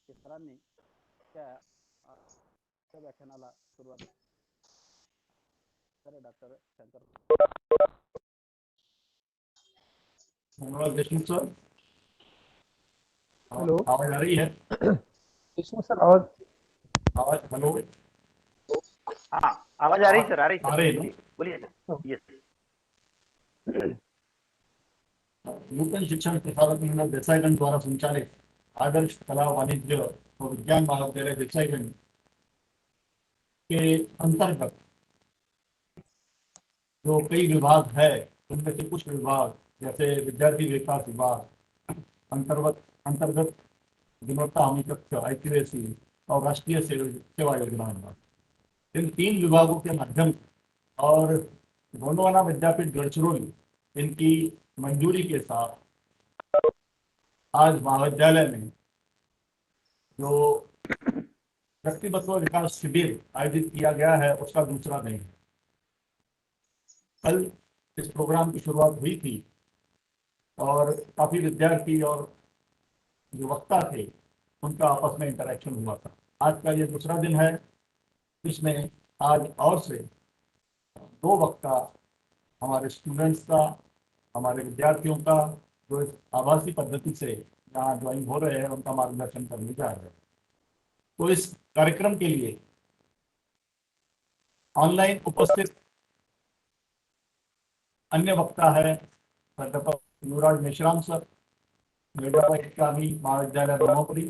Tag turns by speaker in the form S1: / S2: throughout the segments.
S1: सरांनी त्या त्या व्याख्यानाला सुरुवात करें। Doctor Shankar
S2: Deshmukh sir,
S3: hello,
S2: आवाज आ रही है?
S3: देशमुख सर आवाज
S2: आवाज हेलो,
S4: हाँ आवाज आ रही सर, आ रही
S2: आ
S4: सर,
S2: रही है ना?
S4: बोलिए सर। यस
S2: नूतन शिक्षण प्रसारक मंडल देसाईगंज द्वारा संचालित आदर्श कला वाणिज्य और विज्ञान महाविद्यालय देसाईगंज के अंतर्गत जो कई विभाग है, उनमें से कुछ विभाग जैसे विद्यार्थी विकास विभाग अंतर्गत अंतर्गत गुणवत्ता हमी कक्ष IQAC और राष्ट्रीय सेवा योजना विभाग, इन 3 विभागों के माध्यम और गोंडवाना विद्यापीठ गढ़चिरौली इनकी मंजूरी के साथ आज महाविद्यालय में जो व्यक्तिगत विकास शिविर आयोजित किया गया है उसका दूसरा दिन है। कल इस प्रोग्राम की शुरुआत हुई थी और काफ़ी विद्यार्थी और जो वक्ता थे उनका आपस में इंटरेक्शन हुआ था। आज का ये दूसरा दिन है, इसमें आज और से 2 वक्ता हमारे स्टूडेंट्स का, हमारे विद्यार्थियों का जो इस आभासी पद्धति से यहाँ ज्वाइन हो रहे हैं उनका मार्गदर्शन करने जा रहे हैं। तो इस कार्यक्रम के लिए ऑनलाइन उपस्थित अन्य वक्ता है प्राध्यापक युवराज मेश्राम सर, महाविद्यालय ब्रह्मपुरी।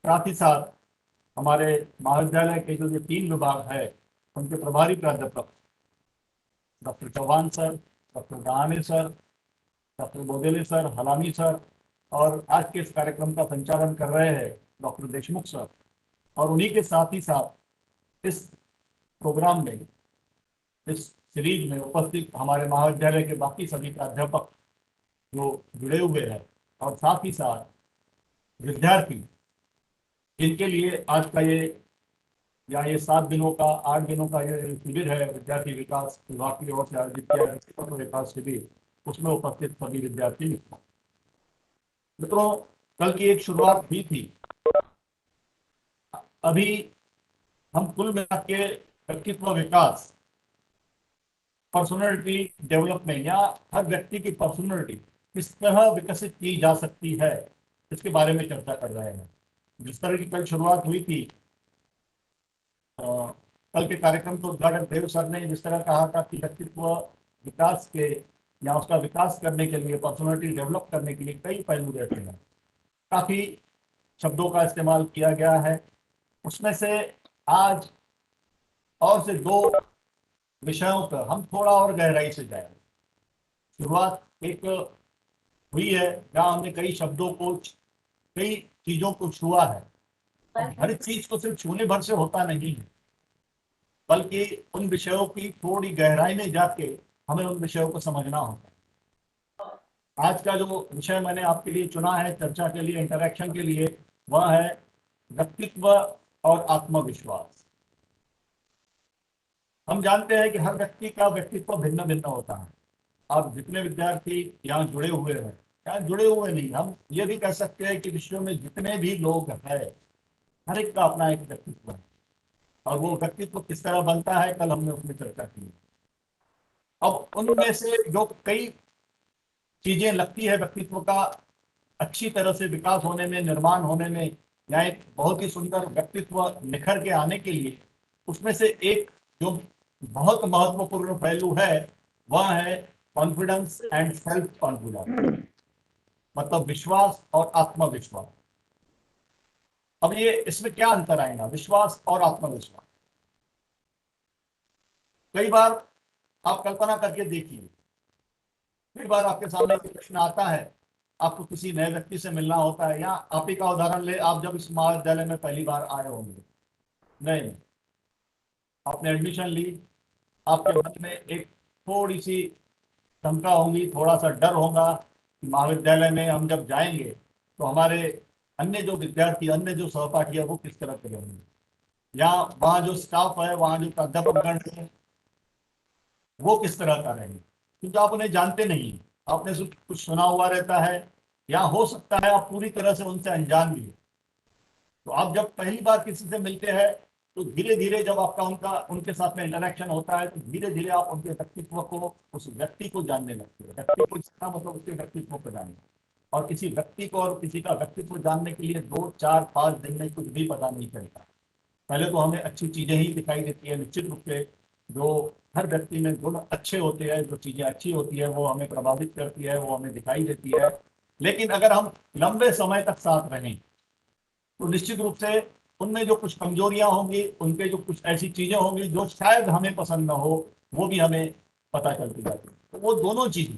S2: साथ ही साथ हमारे महाविद्यालय के जो ये 3 विभाग है उनके प्रभारी प्राध्यापक doctor Chauhan sir, doctor Dahane sir, doctor Bodele sir, Halami sir, और आज के इस कार्यक्रम का संचालन कर रहे हैं डॉक्टर देशमुख सर। और उन्हीं के साथ ही साथ इस प्रोग्राम में, इस सीरीज में उपस्थित हमारे महाविद्यालय के बाकी सभी प्राध्यापक जो जुड़े हुए हैं और साथ ही साथ विद्यार्थी, जिनके लिए आज का ये 7 दिनों का 8 दिनों का ये शिविर है विद्यार्थी विकास विभाग की ओर से आयोजित किया व्यक्तिगत विकास शिविर, उसमें उपस्थित सभी विद्यार्थी मित्रों, कल की एक शुरुआत हुई थी। अभी हम कुल मिला के व्यक्तित्व विकास, पर्सनैलिटी डेवलपमेंट या हर व्यक्ति की पर्सनैलिटी किस तरह विकसित की जा सकती है इसके बारे में चर्चा कर रहे हैं। जिस तरह की कल शुरुआत हुई थी, कल के कार्यक्रम को उद्घाटन देव सर ने जिस तरह कहा था कि व्यक्तित्व विकास के या उसका विकास करने के लिए, पर्सनैलिटी डेवलप करने के लिए कई पहलू रहते हैं। काफ़ी शब्दों का इस्तेमाल किया गया है। उसमें से आज और से 2 विषयों पर हम थोड़ा और गहराई से जाएंगे। शुरुआत एक हुई है जहाँ हमने कई शब्दों को, कई चीज़ों को छुआ है। अब हर चीज़ को सिर्फ छूने भर से होता नहीं है, बल्कि उन विषयों की थोड़ी गहराई में जाके हमें उन विषयों को समझना होता है। आज का जो विषय मैंने आपके लिए चुना है चर्चा के लिए, इंटरेक्शन के लिए, वह है व्यक्तित्व और आत्मविश्वास। हम जानते हैं कि हर व्यक्ति का व्यक्तित्व भिन्न भिन्न होता है। आप जितने विद्यार्थी यहाँ जुड़े हुए हैं, यहाँ जुड़े हुए नहीं, हम ये भी कह सकते हैं कि विश्व में जितने भी लोग हैं, हर एक का अपना एक व्यक्तित्व है। और वो व्यक्तित्व किस तरह बनता है, कल हमने उसमें चर्चा की। अब उनमें से जो कई चीजें लगती है व्यक्तित्व का अच्छी तरह से विकास होने में, निर्माण होने में, या एक बहुत ही सुंदर व्यक्तित्व निखर के आने के लिए, उसमें से एक जो बहुत महत्वपूर्ण पहलू है वह है कॉन्फिडेंस एंड सेल्फ कॉन्फिडेंस, मतलब विश्वास और आत्मविश्वास। अब ये इसमें क्या अंतर आएगा, विश्वास और आत्मविश्वास? कई बार आप कल्पना करके देखिए, कई बार आपके सामने एक प्रश्न आता है, आपको किसी नए व्यक्ति से मिलना होता है, या आप ही का उदाहरण ले, आप जब इस महाविद्यालय में पहली बार आए होंगे, नहीं, आपने एडमिशन ली, आपके मन में एक थोड़ी सी शंका होगी, थोड़ा सा डर होगा कि महाविद्यालय में हम जब जाएंगे तो हमारे अन्य जो विद्यार्थी, अन्य जो सहपाठी है वो किस तरह के होंगे, या वहाँ जो स्टाफ है, वहाँ जो प्राध्यापकगण है वो किस तरह का रहेंगे, क्योंकि आप उन्हें जानते नहीं, आपने सिर्फ कुछ सुना हुआ रहता है, या हो सकता है आप पूरी तरह से उनसे अनजान भी हो। तो आप जब पहली बार किसी से मिलते हैं तो धीरे धीरे जब आपका उनका उनके साथ में इंटरेक्शन होता है तो धीरे धीरे आप उनके व्यक्तित्व को, उस व्यक्ति को जानने लगते हैं। व्यक्ति को जानना मतलब उसके व्यक्तित्व को जानना, और किसी व्यक्ति को और किसी का व्यक्तित्व जानने के लिए 2 4 5 दिन में कुछ भी पता नहीं चलता। पहले तो हमें अच्छी चीजें ही दिखाई देती है, निश्चित रूप से जो हर व्यक्ति में गुण अच्छे होते हैं, जो चीजें अच्छी होती है वो हमें प्रभावित करती है, वो हमें दिखाई देती है। लेकिन अगर हम लंबे समय तक साथ रहें तो निश्चित रूप से उनमें जो कुछ कमजोरियां होंगी, उनके जो कुछ ऐसी चीजें होंगी जो शायद हमें पसंद ना हो, वो भी हमें पता चलती जाती है। तो वो दोनों चीजें,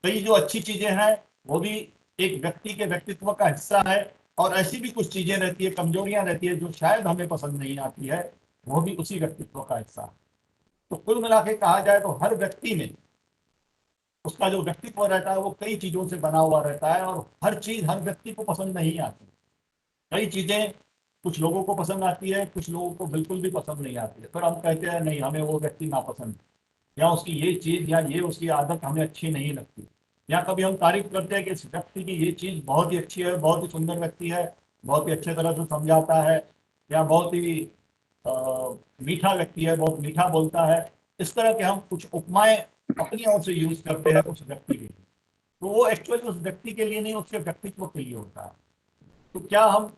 S2: कई जो अच्छी चीजें हैं वो भी एक व्यक्ति के व्यक्तित्व का हिस्सा है, और ऐसी भी कुछ चीजें रहती है, कमजोरियां रहती है जो शायद हमें पसंद नहीं आती है, वो भी उसी व्यक्तित्व का हिस्सा है। तो कुल मिला के कहा जाए तो हर व्यक्ति में उसका जो व्यक्तित्व रहता है वो कई चीजों से बना हुआ रहता है, और हर चीज हर व्यक्ति को पसंद नहीं आती। कई चीजें कुछ लोगों को पसंद आती है, कुछ लोगों को बिल्कुल भी पसंद नहीं आती है, फिर हम कहते हैं नहीं हमें वो व्यक्ति नापसंद है, या उसकी ये चीज या ये उसकी आदत हमें अच्छी नहीं लगती। या कभी हम तारीफ करते हैं कि इस व्यक्ति की ये चीज बहुत ही अच्छी है, बहुत ही सुंदर व्यक्ति है, बहुत ही अच्छे तरह से समझाता है, या बहुत ही अ, मीठा व्यक्ति है, बहुत मीठा बोलता है। इस तरह के हम कुछ उपमाएं अपनी ओर से यूज करते हैं उस व्यक्ति के लिए, तो वो एक्चुअली उस व्यक्ति के लिए नहीं, उसके व्यक्तित्व के लिए होता है। तो क्या हम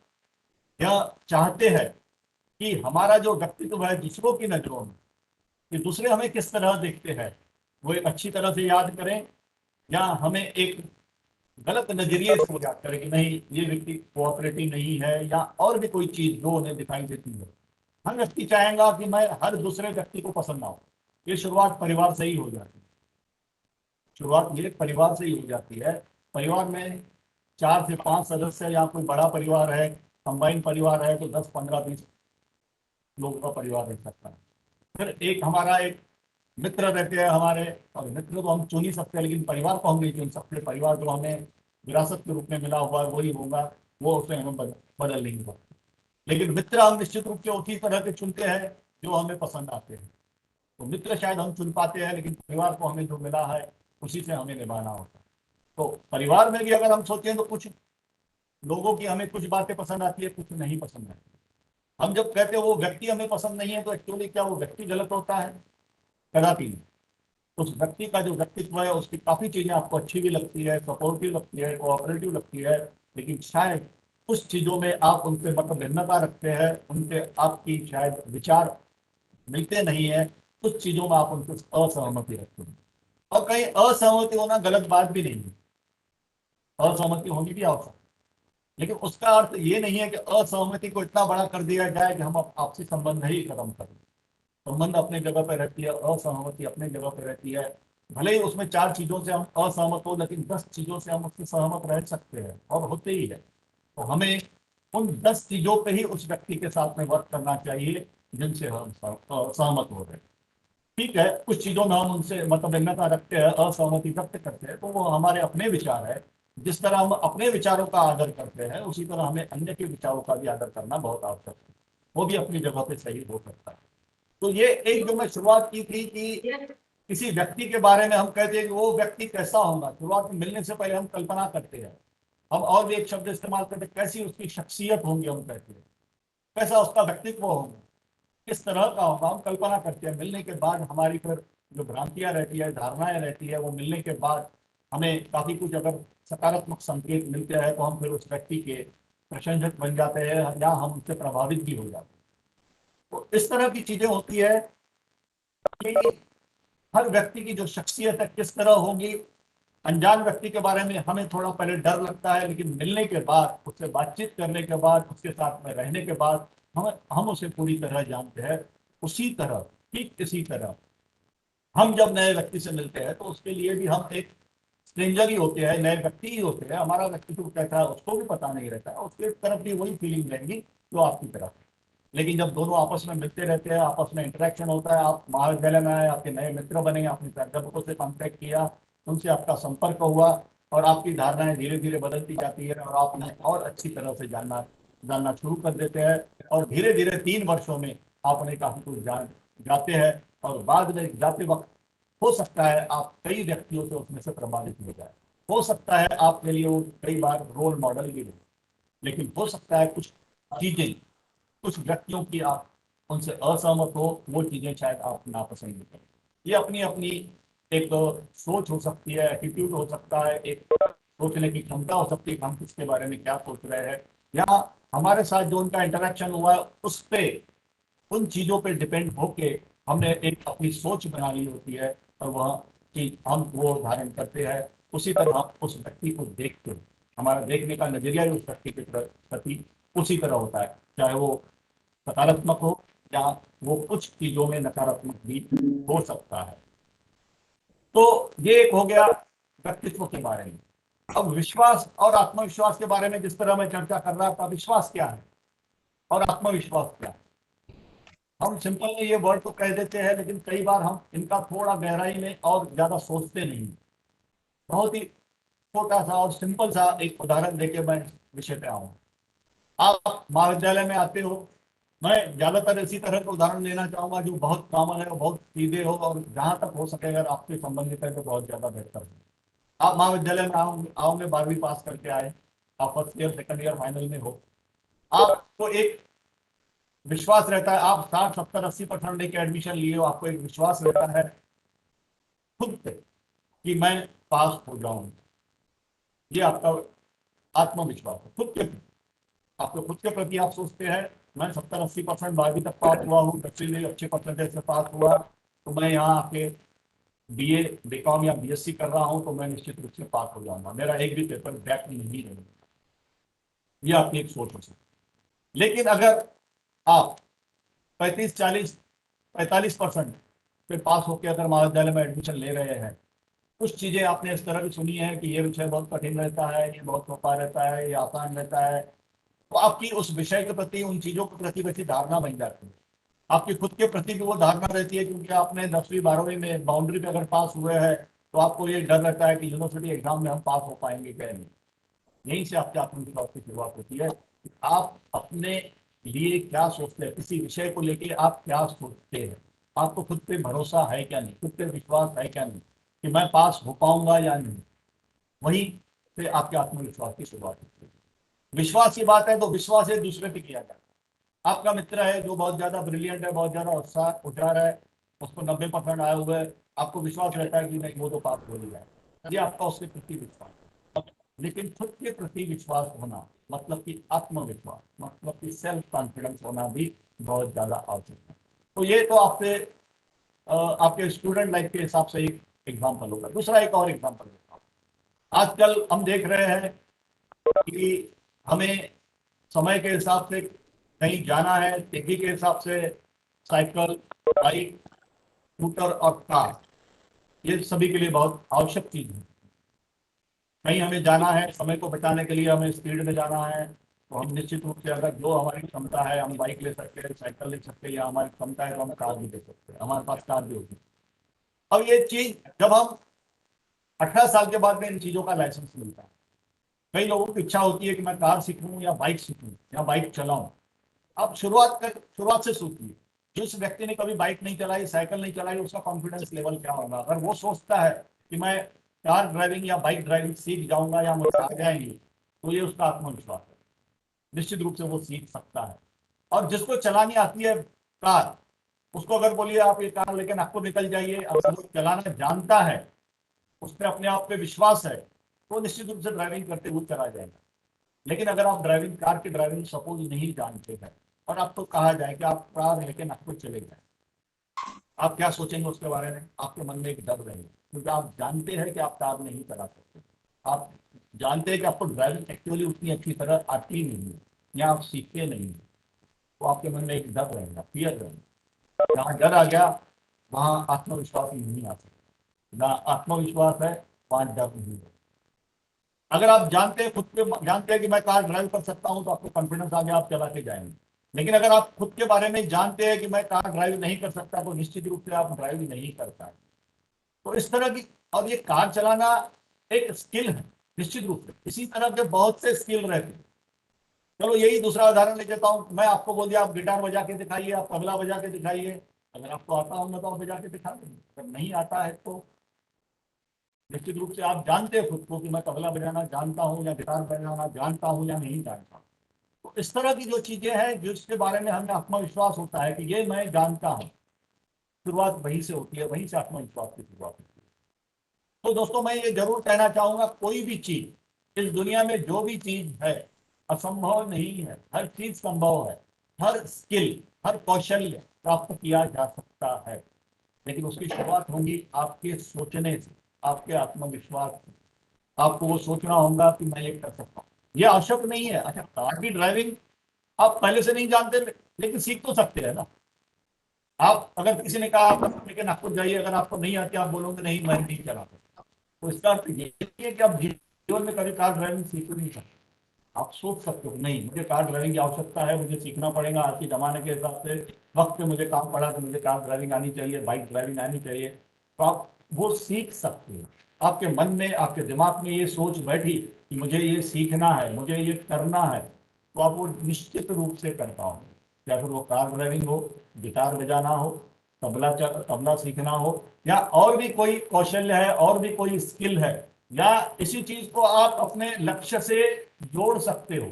S2: यह चाहते हैं कि हमारा जो व्यक्तित्व है दूसरों की नजरों में, कि दूसरे हमें किस तरह देखते हैं, वो एक अच्छी तरह से याद करें, या हमें एक गलत नजरिए से याद करें कि नहीं ये व्यक्ति कोऑपरेटिव नहीं है, या और भी कोई चीज जो उन्हें दिखाई देती है। हर व्यक्ति चाहेगा कि मैं हर दूसरे व्यक्ति को पसंद आऊं। ये शुरुआत परिवार से ही हो जाती है, शुरुआत ये परिवार से ही हो जाती है। परिवार में 4 से 5 सदस्य, या कोई बड़ा परिवार है, कंबाइन परिवार है, तो 10 15 20 लोगों का परिवार रह सकता है। फिर एक हमारा एक मित्र रहते हैं हमारे, और मित्र तो हम चुन ही सकते हैं, लेकिन परिवार को हम नहीं चुन सकते। परिवार जो हमें विरासत के रूप में मिला हुआ है वही होगा, वो उसे हमें बदल नहीं सकते। लेकिन मित्र हम निश्चित रूप से उसी तरह के चुनते हैं जो हमें पसंद आते हैं। तो मित्र शायद हम चुन पाते हैं, लेकिन परिवार को हमें जो मिला है उसी से हमें निभाना होता है। तो परिवार में भी अगर हम सोचें तो कुछ लोगों की हमें कुछ बातें पसंद आती है, कुछ नहीं पसंद आती। हम जब कहते हैं वो व्यक्ति हमें पसंद नहीं है, तो एक्चुअली क्या वो व्यक्ति गलत होता है? कदापि नहीं। उस व्यक्ति का जो व्यक्तित्व है उसकी काफी चीजें आपको अच्छी भी लगती है, सपोर्टिव लगती है, कोऑपरेटिव लगती है, लेकिन शायद कुछ चीजों में आप उनसे मतभिन्नता रखते हैं, उनसे आपकी शायद विचार मिलते नहीं है, कुछ चीजों में आप उनसे असहमति रखते हैं। और कहीं असहमति होना गलत बात भी नहीं है, असहमति होनी भी आवश्यक, लेकिन उसका अर्थ ये नहीं है कि असहमति को इतना बड़ा कर दिया जाए कि हम आपसी संबंध ही खत्म करें। संबंध अपने जगह पर रहती है, असहमति अपने जगह पर रहती है। भले ही उसमें 4 चीजों से हम असहमत हो, लेकिन 10 चीजों से हम उससे सहमत रह सकते हैं, और होते ही है। तो हमें उन 10 चीजों पे ही उस व्यक्ति के साथ में वर्क करना चाहिए जिनसे हम सहमत हो रहे हैं। ठीक है, कुछ चीजों में हम उनसे मतभिन्नता रखते हैं, असहमति व्यक्त करते हैं, तो वो हमारे अपने विचार है। जिस तरह हम अपने विचारों का आदर करते हैं, उसी तरह हमें अन्य के विचारों का भी आदर करना बहुत आवश्यक है। वो भी अपनी जगह पे सही हो सकता है। तो ये एक जो मैं शुरुआत की थी कि किसी व्यक्ति के बारे में हम कहते हैं कि वो व्यक्ति कैसा होगा, शुरुआत में मिलने से पहले हम कल्पना करते हैं। हम और भी एक शब्द इस्तेमाल करते हैं, कैसी उसकी शख्सियत होगी, हम कहते हैं कैसा उसका व्यक्तित्व होगा, किस तरह का होगा, हम कल्पना करते हैं। मिलने के बाद हमारी फिर जो भ्रांतियां रहती है, धारणाएं रहती है, वो मिलने के बाद हमें काफी कुछ अगर सकारात्मक संकेत मिलते हैं तो हम फिर उस व्यक्ति के प्रशंसक बन जाते हैं, या हम उससे प्रभावित भी हो जाते हैं। तो इस तरह की चीजें होती है कि हर व्यक्ति की जो शख्सियत है किस तरह होगी। अनजान व्यक्ति के बारे में हमें थोड़ा पहले डर लगता है, लेकिन मिलने के बाद, उससे बातचीत करने के बाद, उसके साथ में रहने के बाद हम उसे पूरी तरह जानते हैं। उसी तरह, ठीक इसी तरह हम जब नए व्यक्ति से मिलते हैं तो उसके लिए भी हम एक स्ट्रेंजर ही होते हैं, नए व्यक्ति ही होते हैं। हमारा व्यक्तित्व कैसा है उसको भी पता नहीं रहता है, उसके तरफ भी वही फीलिंग रहेगी जो आपकी तरफ। लेकिन जब दोनों आपस में मिलते रहते हैं, आपस में इंटरेक्शन होता है, आप महाविद्यालय में आए, आपके नए मित्र बने, आपने प्राध्यापकों से कांटेक्ट किया, उनसे आपका संपर्क हुआ, और आपकी धारणाएं धीरे धीरे बदलती जाती है, और आप उन्हें और अच्छी तरह से जानना शुरू कर देते हैं। और धीरे धीरे 3 वर्षों में आप उन्हें काफी कुछ जान जाते हैं, और बाद में जाते वक्त हो सकता है आप कई व्यक्तियों से उसमें से प्रभावित हो जाए। हो सकता है आपके लिए वो कई बार रोल मॉडल भी हो, लेकिन हो सकता है कुछ चीजें, कुछ व्यक्तियों की आप उनसे असहमत हो, वो चीजें शायद आप नापसंद करें। ये अपनी अपनी एक सोच हो सकती है, एटीट्यूड हो सकता है, एक सोचने की क्षमता हो सकती है कि हम किसके बारे में क्या सोच रहे हैं, या हमारे साथ जो उनका इंटरेक्शन हुआ है उस पे, उन चीजों पे डिपेंड होके हमने एक अपनी सोच बना ली होती है, और वह चीज हम वो धारण करते हैं। उसी तरह हम उस व्यक्ति को देखते हैं, हमारा देखने का नजरिया ही उस व्यक्ति के प्रति उसी तरह होता है, चाहे वो सकारात्मक हो या वो कुछ चीजों में नकारात्मक भी हो सकता है। तो ये एक हो गया व्यक्तित्व के बारे में। अब विश्वास और आत्मविश्वास के बारे में जिस तरह मैं चर्चा कर रहा था, विश्वास क्या है और आत्मविश्वास क्या है, हम सिंपल में ये वर्ड तो कह देते हैं, लेकिन कई बार हम इनका थोड़ा गहराई में और ज्यादा सोचते नहीं। बहुत ही छोटा सा और सिंपल सा एक उदाहरण देके मैं विषय पे आऊँ। आप महाविद्यालय में आते हो, मैं ज्यादातर इसी तरह का उदाहरण लेना चाहूंगा जो बहुत कॉमन है और बहुत सीधे हो, और जहां तक हो सके अगर आपसे संबंधित है तो बहुत ज्यादा बेहतर है। आप महाविद्यालय में आओगे 12वीं पास करके आए, आप first year second year final में हो, आपको एक विश्वास रहता है, आप 60 70 80% लेके एडमिशन लिए हो, आपको एक विश्वास रहता है खुद पे कि मैं पास हो जाऊंगा। ये आपका आत्मविश्वास है खुद के प्रति। आपको खुद के प्रति आप सोचते हैं मैं 70 80% 12वीं तक पास हुआ हूँ, 10वीं में अच्छे परसेंटेज से पास हुआ, तो मैं यहाँ आके बीए बीकॉम या बीएससी कर रहा हूँ तो मैं निश्चित रूप से पास हो जाऊंगा, मेरा एक भी पेपर बैक नहीं रहेगा। ये आपकी एक सोच हो सकती है। लेकिन अगर आप 35 40 45% पे पास होकर अगर महाविद्यालय में एडमिशन ले रहे हैं, कुछ चीजें आपने इस तरह की सुनी है कि ये विषय बहुत कठिन रहता है, ये बहुत सोपा रहता है, ये आसान रहता है, तो आपकी उस विषय के प्रति, उन चीजों के प्रति वैसी धारणा बन जाती है। आपकी खुद के प्रति भी वो धारणा रहती है, क्योंकि आपने 10वीं 12वीं में बाउंड्री पे अगर पास हुए हैं तो आपको ये डर रहता है कि यूनिवर्सिटी एग्जाम में हम पास हो पाएंगे क्या नहीं। यहीं से आपके आत्मविश्वास की शुरुआत होती है कि आप अपने लिए क्या सोचते हैं, किसी विषय को लेके आप क्या सोचते हैं, आपको खुद पे भरोसा है क्या नहीं, खुद पे विश्वास है क्या नहीं कि मैं पास हो पाऊंगा या नहीं। वहीं से आपके आत्मविश्वास की शुरुआत होती है। विश्वास की बात है तो विश्वास एक दूसरे पे किया जाता है। आपका मित्र है जो बहुत ज्यादा ब्रिलियंट है, बहुत ज्यादा उत्साह होशियार है, उसको 90% आए हुए हैं, आपको विश्वास रहता है कि नहीं वो तो पास हो ही जाए, ये आपका उसके प्रति विश्वास है। लेकिन खुद के प्रति विश्वास होना, मतलब कि आत्मविश्वास, मतलब कि सेल्फ कॉन्फिडेंस होना भी बहुत ज्यादा आवश्यक है। तो ये तो आपसे आपके स्टूडेंट लाइफ के हिसाब से एक एग्जाम्पल होगा। दूसरा एक और एग्जाम्पल देता हूँ। आजकल हम देख रहे हैं कि हमें समय के हिसाब से कहीं जाना है, तेजी के हिसाब से साइकिल, बाइक, स्कूटर और कार, ये सभी के लिए बहुत आवश्यक चीज है। कहीं हमें जाना है, समय को बचाने के लिए हमें स्पीड में जाना है, तो हम निश्चित रूप से अगर जो हमारी क्षमता है, हम बाइक ले सकते हैं, साइकिल ले सकते हैं, या हमारी क्षमता है तो हम कार भी ले सकते हैं, हमारे पास कार भी होगी। अब ये चीज जब हम 18 साल के बाद में इन चीजों का लाइसेंस मिलता है, कई लोगों की इच्छा होती है कि मैं कार सीखूं या बाइक सीखूं या बाइक चलाऊं। अब शुरुआत से सोचिए, जिस व्यक्ति ने कभी बाइक नहीं चलाई, साइकिल नहीं चलाई, उसका कॉन्फिडेंस लेवल क्या होगा अगर वो सोचता है कि मैं कार ड्राइविंग या बाइक ड्राइविंग सीख जाऊंगा या मुझे आ जाएंगी, तो ये उसका आत्मविश्वास है। निश्चित रूप से वो सीख सकता है। और जिसको चलानी आती है कार, उसको अगर बोलिए आप ये कार लेकर नागपुर निकल जाइए, अगर वो चलाना जानता है, उसमें अपने आप पे विश्वास है, तो निश्चित रूप से ड्राइविंग करते हुए चला जाएगा। लेकिन अगर आप ड्राइविंग, कार की ड्राइविंग सपोज नहीं जानते हैं और आपको कहा जाए कि आप कार लेके नागपुर चले जाए, आप क्या सोचेंगे उसके बारे में? आपके मन में एक डर रहेगा, क्योंकि आप जानते हैं कि आप कार नहीं चला सकते, आप जानते हैं कि आपको ड्राइविंग एक्चुअली उतनी अच्छी तरह आती नहीं है या आप सीखते नहीं हैं। तो आपके मन में एक डर रहेगा, फियर रहेगा। जहाँ डर आ गया वहाँ आत्मविश्वास नहीं आ सकता, जहाँ आत्मविश्वास है वहाँ डर नहीं है। अगर आप जानते हैं, खुद पे जानते हैं कि मैं कार ड्राइव कर सकता हूं, तो आपको कॉन्फिडेंस आ गया, आप चला के जाएंगे। लेकिन अगर आप खुद के बारे में जानते हैं कि मैं कार ड्राइव नहीं कर सकता, तो निश्चित रूप से आप ड्राइव नहीं कर पाए। तो इस तरह की, और ये कार चलाना एक स्किल है, निश्चित रूप से इसी तरह के बहुत से स्किल रहते हैं। चलो यही दूसरा उदाहरण ले लेता हूँ, मैं आपको बोल दिया आप गिटार बजा के दिखाइए, आप तबला बजा के दिखाइए, अगर आपको आता होगा तो आप बजा के दिखा देंगे, अगर नहीं आता है तो निश्चित रूप से आप जानते हैं खुद को कि मैं तबला बजाना जानता हूँ या गिटार बजाना जानता हूँ या नहीं जानता हूँ, तो इस तरह की जो चीजें हैं जिसके बारे में हमें आत्मविश्वास होता है कि ये मैं जानता हूँ, शुरुआत वहीं से होती है, वहीं से आत्मविश्वास की शुरुआत होती है। तो दोस्तों मैं ये जरूर कहना चाहूंगा, कोई भी चीज इस दुनिया में जो भी चीज है असंभव नहीं है, हर चीज संभव है। हर स्किल, हर कौशल्य प्राप्त किया जा सकता है, लेकिन उसकी शुरुआत होगी आपके सोचने से, आपके आत्मविश्वास से। आपको वो सोचना होगा कि मैं ये कर सकता हूँ। ये आवश्यक नहीं है। अच्छा, कार की ड्राइविंग आप पहले से नहीं जानते, लेकिन सीख तो सकते हैं ना। आप अगर किसी ने कहा आप लेकिन आपको जाइए, अगर आपको नहीं आती आप बोलोगे नहीं मैं नहीं चला सकता, तो इसका अर्थ ये नहीं है कि आप जीवन में कभी कार ड्राइविंग सीख नहीं सकते। आप सोच सकते हो नहीं मुझे कार ड्राइविंग की आवश्यकता है, मुझे सीखना पड़ेगा, आज के जमाने के हिसाब से वक्त पे मुझे काम पड़ा कि मुझे कार ड्राइविंग आनी चाहिए, बाइक ड्राइविंग आनी चाहिए, तो आप वो सीख सकते हो। आपके मन में, आपके दिमाग में ये सोच बैठी कि मुझे ये सीखना है, मुझे ये करना है, तो आप वो निश्चित रूप से कर पाओगे। या फिर वो कार ड्राइविंग हो, गिटार बजाना हो, तबला सीखना हो, या और भी कोई कौशल्य है, और भी कोई स्किल है, या इसी चीज को आप अपने लक्ष्य से जोड़ सकते हो।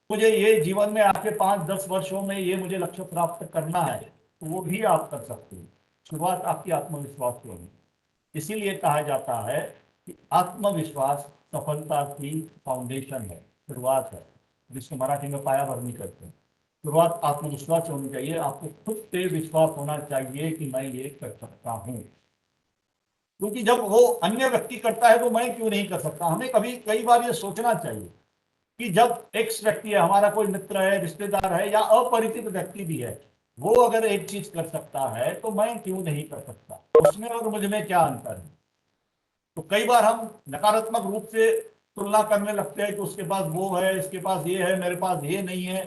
S2: मुझे ये जीवन में आपके 5-10 वर्षों में ये मुझे लक्ष्य प्राप्त करना है, तो वो भी आप कर सकते हो। शुरुआत आपकी आत्मविश्वास से होगी। इसीलिए कहा जाता है कि आत्मविश्वास सफलता की फाउंडेशन है, शुरुआत है, जिसको मराठी में पाया भरनी करते हैं। शुरुआत आत्मविश्वास से होनी चाहिए। आपको खुद पे विश्वास होना चाहिए कि मैं ये कर सकता हूँ, क्योंकि जब वो अन्य व्यक्ति करता है तो मैं क्यों नहीं कर सकता। हमें कभी कई बार ये सोचना चाहिए कि जब एक्स व्यक्ति है, हमारा कोई मित्र है, रिश्तेदार है, या अपरिचित व्यक्ति भी है, वो अगर एक चीज कर सकता है तो मैं क्यों नहीं कर सकता, उसमें और मुझ में क्या अंतर है। तो कई बार हम नकारात्मक रूप से तुलना करने लगते हैं कि उसके पास वो है, इसके पास ये है, मेरे पास ये नहीं है,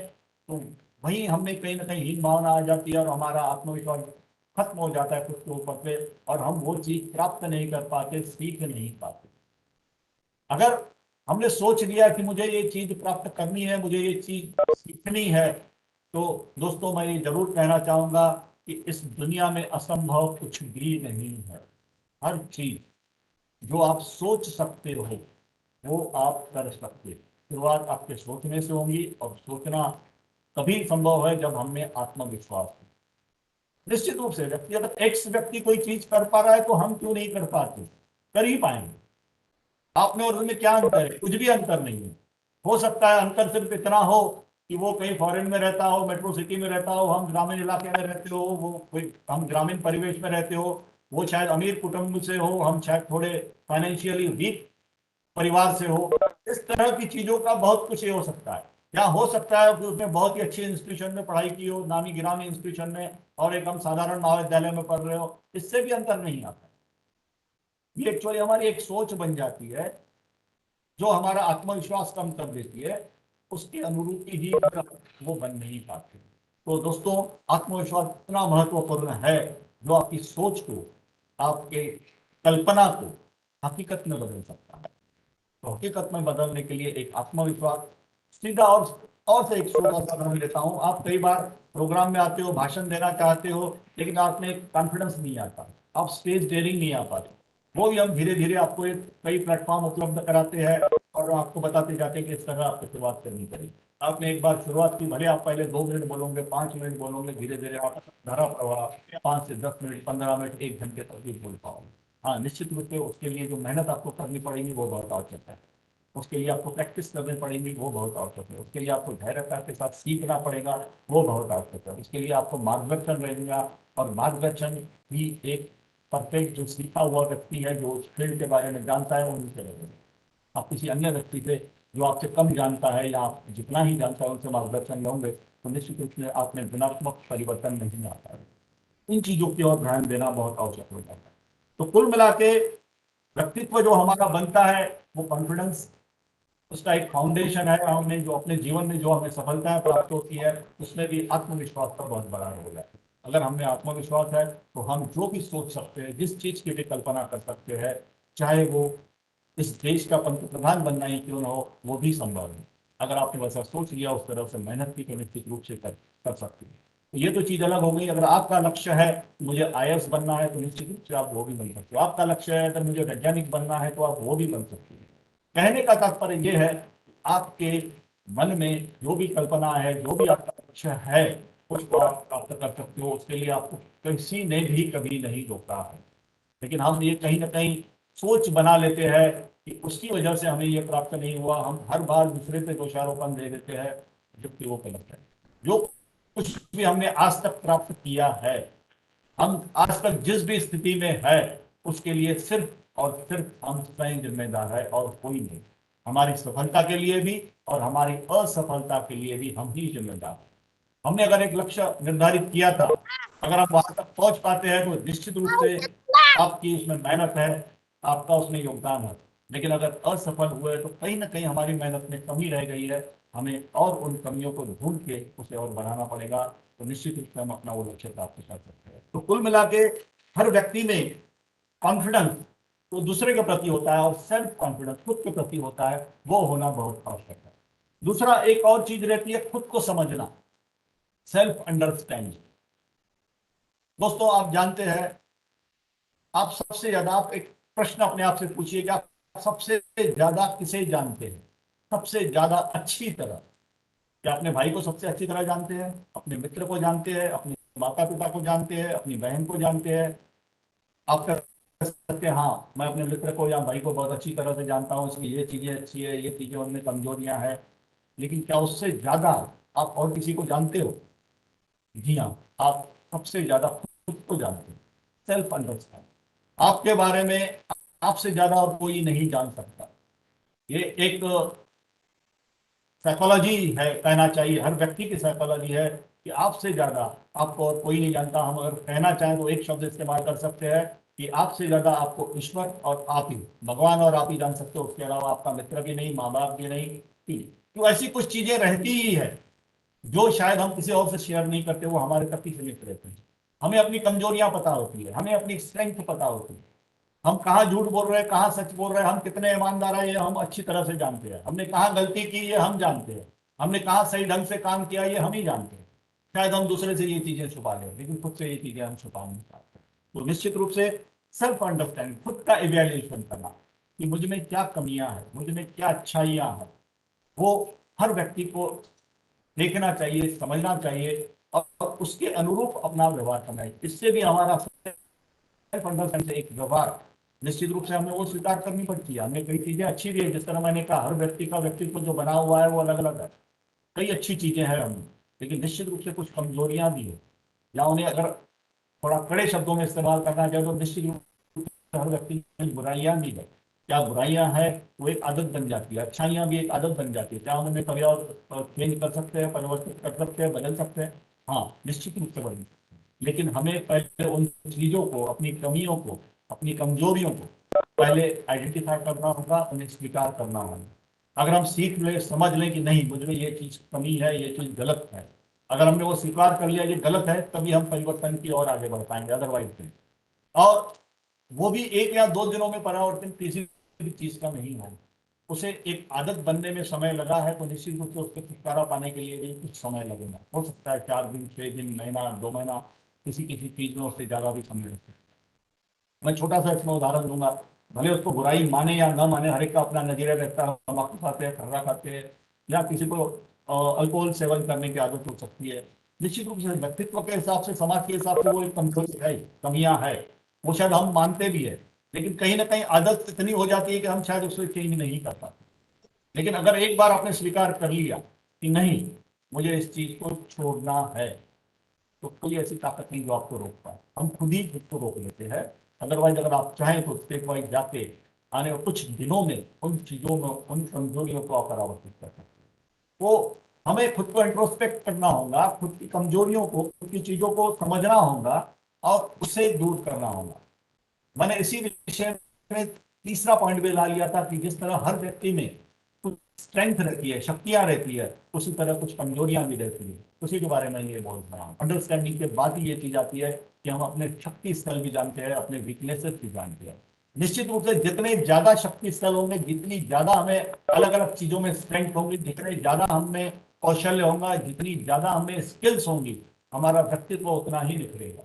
S2: तो वहीं हमें कहीं ना कहीं हीन भावना आ जाती है और हमारा आत्मविश्वास खत्म हो जाता है खुद के ऊपर से, और हम वो चीज प्राप्त नहीं कर पाते, सीख नहीं पाते। अगर हमने सोच लिया कि मुझे ये चीज प्राप्त करनी है, मुझे ये चीज सीखनी है, तो दोस्तों मैं ये जरूर कहना चाहूंगा कि इस दुनिया में असंभव कुछ भी नहीं है। हर चीज जो आप सोच सकते हो वो आप कर सकते हो। शुरुआत आपके सोचने से होगी, और सोचना तभी संभव है जब हमें आत्मविश्वास हो। निश्चित रूप से व्यक्ति, अगर एक्स व्यक्ति कोई चीज कर पा रहा है तो हम क्यों नहीं कर पाते, कर ही पाएंगे। आप में और उनमें क्या अंतर है? कुछ भी अंतर नहीं है। हो सकता है अंतर सिर्फ इतना हो कि वो कहीं फॉरेन में रहता हो, मेट्रो सिटी में रहता हो, हम ग्रामीण इलाके में रहते हो, वो कोई हम ग्रामीण परिवेश में रहते हो, वो शायद अमीर कुटुंब से हो, हम शायद थोड़े फाइनेंशियली वीक परिवार से हो। इस तरह की चीजों का बहुत कुछ ये हो सकता है। या हो सकता है कि उसने बहुत ही अच्छी इंस्टीट्यूशन में पढ़ाई की हो, नामी गिरामी इंस्टीट्यूशन में, और एक हम साधारण महाविद्यालय में पढ़ रहे हो, इससे भी अंतर नहीं आता। ये एक्चुअली हमारी एक सोच बन जाती है जो हमारा आत्मविश्वास कम कर देती है, उसके अनुरूप ही वो बन नहीं पाते। तो दोस्तों, आत्मविश्वास इतना महत्वपूर्ण है जो आपकी सोच को, आपके कल्पना को हकीकत में बदल सकता है। तो हकीकत में बदलने के लिए एक आत्मविश्वास सीधा, और से एक छोटा सा उदाहरण लेता हूँ। आप कई बार प्रोग्राम में आते हो, भाषण देना चाहते हो, लेकिन आप में कॉन्फिडेंस नहीं आता, आप स्टेज डेयरिंग नहीं आ पाते। वो भी हम धीरे धीरे आपको एक कई प्लेटफॉर्म उपलब्ध कराते हैं और आपको बताते जाते हैं कि इस तरह आपको शुरुआत करनी पड़ेगी। आपने एक बार शुरुआत की, भले आप पहले 2 मिनट बोलोगे, 5 मिनट बोलोगे, धीरे धीरे आप धारा प्रवाह 5 से 10 मिनट, 15 मिनट, 1 घंटे तक भी बोल पाओगे। हाँ, निश्चित रूप से उसके लिए जो मेहनत आपको करनी पड़ेगी वो बहुत आवश्यक है। उसके लिए आपको प्रैक्टिस करनी पड़ेगी, वो बहुत आवश्यक है। उसके लिए आपको धैर्यता के साथ सीखना पड़ेगा, वो बहुत आवश्यक है। उसके लिए आपको मार्गदर्शन रहेगा, और मार्गदर्शन भी एक परफेक्ट जो सीखा हुआ व्यक्ति है, जो उस फील्ड के बारे में जानता है, उनसे रहेगा। आप किसी अन्य व्यक्ति से जो आपसे कम जानता है, या आप जितना ही जानता है उनसे मार्गदर्शन लोगे, तो निश्चित रूप से आप में गुणात्मक परिवर्तन नहीं आता है। इन चीजों की ओर ध्यान देना बहुत आवश्यक हो जाता है। तो कुल मिला के व्यक्तित्व जो हमारा बनता है वो कॉन्फिडेंस, उसका एक फाउंडेशन है। हमने जो अपने जीवन में जो हमें सफलताएं प्राप्त होती है, उसमें भी आत्मविश्वास का बहुत बड़ा रोल है। अगर हमें आत्मविश्वास है तो हम जो भी सोच सकते हैं, जिस चीज की भी कल्पना कर सकते हैं, चाहे वो इस देश का पंतप्रधान बनना ही क्यों ना हो, वो भी संभव है। अगर आपने वैसा सोच लिया, उस तरफ से मेहनत की, तो निश्चित रूप से कर सकते हैं। तो ये तो चीज अलग हो गई। अगर आपका लक्ष्य है मुझे आईएएस बनना है, तो निश्चित रूप से आप वो भी बन सकते हो। आपका लक्ष्य है अगर मुझे वैज्ञानिक बनना है, तो आप वो भी बन सकते हैं। कहने का तात्पर्य ये है, आपके मन में जो भी कल्पना है, जो भी आपका लक्ष्य है, उसको आप प्राप्त कर सकते हो। उसके लिए आपको किसी ने भी कभी नहीं रोका है। लेकिन हम ये कहीं ना कहीं सोच बना लेते हैं कि उसकी वजह से हमें ये प्राप्त नहीं हुआ। हम हर बार दूसरे पे दोषारोपण दे देते हैं, जबकि वो गलत है। जो कुछ भी हमने आज तक प्राप्त किया है, हम आज तक जिस भी स्थिति में है, उसके लिए सिर्फ और सिर्फ हम स्वयं जिम्मेदार है और कोई नहीं। हमारी सफलता के लिए भी और हमारी असफलता के लिए भी हम ही जिम्मेदार हैं। हमने अगर एक लक्ष्य निर्धारित किया था, अगर आप वहां तक पहुंच पाते हैं तो निश्चित रूप से आपकी उसमें मेहनत है, आपका उसमें योगदान है। लेकिन अगर असफल हुए तो कहीं ना कहीं हमारी मेहनत में कमी रह गई है। हमें और उन कमियों को ढूंढ के उसे और बढ़ाना पड़ेगा, तो निश्चित रूप से हम अपना वो लक्ष्य प्राप्त कर सकते हैं। तो कुल मिला के हर व्यक्ति में कॉन्फिडेंस तो दूसरे के प्रति होता है और सेल्फ कॉन्फिडेंस खुद के प्रति होता है, वो होना बहुत आवश्यक है। दूसरा एक और चीज रहती है खुद को समझना, सेल्फ अंडरस्टैंडिंग। दोस्तों आप जानते हैं, आप सबसे ज्यादा, आप एक प्रश्न अपने आप से पूछिए कि आप सबसे ज्यादा किसे जानते हैं, सबसे ज्यादा अच्छी तरह। क्या अपने भाई को सबसे अच्छी तरह जानते हैं, अपने मित्र को जानते हैं, अपने माता पिता को जानते हैं, अपनी बहन को जानते हैं? आप कह सकते हैं हाँ मैं अपने मित्र को या भाई को बहुत अच्छी तरह से जानता हूँ, इसकी ये चीजें अच्छी है, ये चीजें उनमें कमजोरियां हैं। लेकिन क्या उससे ज्यादा आप और किसी को जानते हो? जी हाँ, आप सबसे ज्यादा खुद को जानते हैं, सेल्फ अंडरस्टैंड। आपके बारे में आपसे ज्यादा और कोई नहीं जान सकता। ये एक साइकोलॉजी है, कहना चाहिए हर व्यक्ति की साइकोलॉजी है कि आपसे ज्यादा आपको और कोई नहीं जानता। हम अगर कहना चाहें तो एक शब्द इस्तेमाल कर सकते हैं कि आपसे ज्यादा आपको ईश्वर और आप ही, भगवान और आप ही जान सकते हो। उसके अलावा आपका मित्र भी नहीं, माँ बाप भी नहीं। तो ऐसी कुछ चीजें रहती ही है जो शायद हम किसी और से शेयर नहीं करते, वो हमारे तक ही सीमित रहते हैं। हमें अपनी कमजोरियां पता होती है, हमें अपनी स्ट्रेंथ पता होती है। हम कहाँ झूठ बोल रहे हैं, कहाँ सच बोल रहे हैं, हम कितने ईमानदार हैं, ये हम अच्छी तरह से जानते हैं। हमने कहाँ गलती की, ये हम जानते हैं। हमने कहाँ सही ढंग से काम किया, ये हम ही जानते हैं। शायद हम दूसरे से ये चीजें छुपा लें, लेकिन खुद से ये चीजें हम छुपा नहीं पाते। तो निश्चित रूप से सेल्फ अंडरस्टैंडिंग, खुद का इवेल्युएशन करना कि मुझ में क्या कमियां हैं, मुझ में क्या अच्छाइयां हैं, वो हर व्यक्ति को देखना चाहिए, समझना चाहिए और उसके अनुरूप अपना व्यवहार करना चाहिए। इससे भी हमारा सेल्फ अंडरस्टैंडिंग से एक व्यवहार निश्चित रूप से हमें वो स्वीकार करनी पड़ती है। हमें कई चीजें अच्छी भी है, जिस तरह मैंने कहा हर व्यक्ति का व्यक्तित्व जो बना हुआ है वो अलग अलग है। कई अच्छी चीजें हैं हमें, लेकिन निश्चित रूप से कुछ कमजोरियां भी है, या उन्हें अगर थोड़ा कड़े शब्दों में इस्तेमाल करना चाहे तो निश्चित रूप से हर व्यक्ति में बुराइयां भी है। क्या बुराइयां हैं, वो एक आदत बन जाती है, अच्छाइयां भी एक आदत बन जाती है। क्या हम उन्हें पर्यावरण चेंज कर सकते हैं, परिवर्तित कर सकते हैं, बदल सकते हैं? हाँ, निश्चित रूप से बदल। लेकिन हमें पहले उन चीजों को, अपनी कमियों को, अपनी कमजोरियों को पहले आइडेंटिफाई करना होगा, उन्हें स्वीकार करना होगा। अगर हम सीख ले, समझ लें कि नहीं मुझ में ये चीज कमी है, ये चीज गलत है, अगर हमने वो स्वीकार कर लिया ये गलत है, तभी हम परिवर्तन की ओर आगे बढ़ पाएंगे, अदरवाइज नहीं। और वो भी एक या दो दिनों में परिवर्तन किसी भी चीज का नहीं है। उसे एक आदत बनने में समय लगा है, तो निश्चित रूप से उसके छुटकारा पाने के लिए भी कुछ समय लगेगा। हो सकता है 4 दिन, 6 दिन, महीना, 2 महीना, किसी किसी चीज में उससे ज्यादा भी समय लगता है। मैं छोटा सा इसमें उदाहरण दूंगा, भले उसको बुराई माने या न माने, हर एक का अपना नजरिया रहता है। तम्बाकू खाते हैं, खर्रा खाते हैं, या किसी को अल्कोहल सेवन करने की आदत हो सकती है। निश्चित रूप से व्यक्तित्व के हिसाब से, समाज के हिसाब से वो एक कमजोरी है, कमियां है, वो शायद हम मानते भी है। लेकिन कहीं ना कहीं आदत इतनी हो जाती है कि हम शायद उससे चेंज नहीं कर पाते। लेकिन अगर एक बार आपने स्वीकार कर लिया कि नहीं मुझे इस चीज को छोड़ना है, तो कोई ऐसी ताकत नहीं जो आपको रोक पाए। हम खुद ही खुद को रोक लेते हैं। अदरवाइज अगर आप चाहें तो स्टेप वाइज जाके आने वाले कुछ दिनों में उन चीजों में, उन कमजोरियों को आप परावर्तित कर सकते हैं। तो हमें खुद को इंट्रोस्पेक्ट करना होगा, खुद की कमजोरियों को, खुद की चीजों को समझना होगा और उसे दूर करना होगा। मैंने इसी विषय में तीसरा पॉइंट भी ला लिया था कि जिस तरह हर व्यक्ति में कुछ स्ट्रेंथ रहती है, शक्तियां रहती है, उसी तरह कुछ कमजोरियां भी रहती है। उसी के बारे में ये बोल रहा हूँ। अंडरस्टैंडिंग के बाद ही ये चीज आती है कि हम अपने शक्ति स्थल भी जानते हैं, अपने वीकनेसेस भी जानते हैं। निश्चित रूप से जितने ज्यादा शक्ति स्थल होंगे, जितनी ज्यादा हमें अलग अलग चीजों में स्ट्रेंथ होगी, जितने ज्यादा हमें कौशल्य होगा, जितनी ज्यादा हमें स्किल्स होंगी, हमारा व्यक्तित्व उतना ही निखरेगा।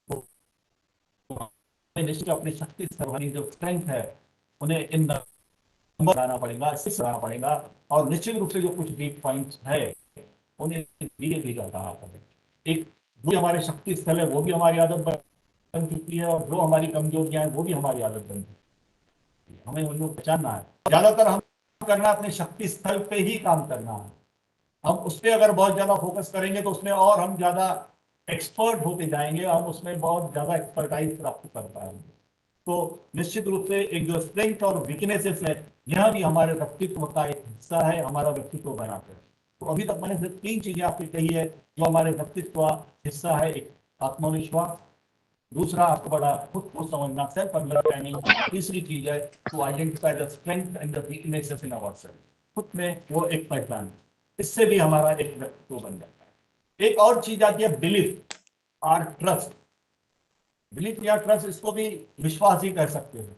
S2: तो निश्चित अपनी शक्ति वाली जो स्ट्रेंथ है, उन्हें इन बनाना पड़ेगा, बनाना पड़ेगा, और निश्चित रूप से जो कुछ वीक पॉइंट्स है उन्हें धीरे धीरे हटाना पड़ेगा। एक जो हमारे शक्ति स्थल है वो भी हमारी आदत बन चुकी है, और जो हमारी कमजोरियां हैं वो भी हमारी आदत बन चुकी है। हमें उनको पहचानना है। ज्यादातर हम करना अपने शक्ति स्थल पे ही काम करना है। हम उस पर अगर बहुत ज्यादा फोकस करेंगे तो उसमें और हम ज्यादा एक्सपर्ट होते जाएंगे, हम उसमें बहुत ज्यादा एक्सपर्टाइज प्राप्त कर पाएंगे। तो निश्चित रूप से एक जो स्ट्रेंथ और वीकनेसेस है, यह भी हमारे व्यक्तित्व का एक हिस्सा है, हमारा व्यक्तित्व बनाते हैं। तो अभी तक मैंने सिर्फ 3 चीजें आपको कही है जो हमारे व्यक्तित्व का हिस्सा है। एक आत्मविश्वास, दूसरा आपको बड़ा खुद को समझना, सेल्फ अंडरस्टैंडिंग, तीसरी चीज है to identify the strength and the weaknesses in ourselves. खुद में वो एक पहचान, इससे भी हमारा एक व्यक्तित्व बन जाता है। एक और चीज आती है बिलीफ और ट्रस्ट। बिलीफ या ट्रस्ट, इसको भी विश्वास ही कह सकते हैं,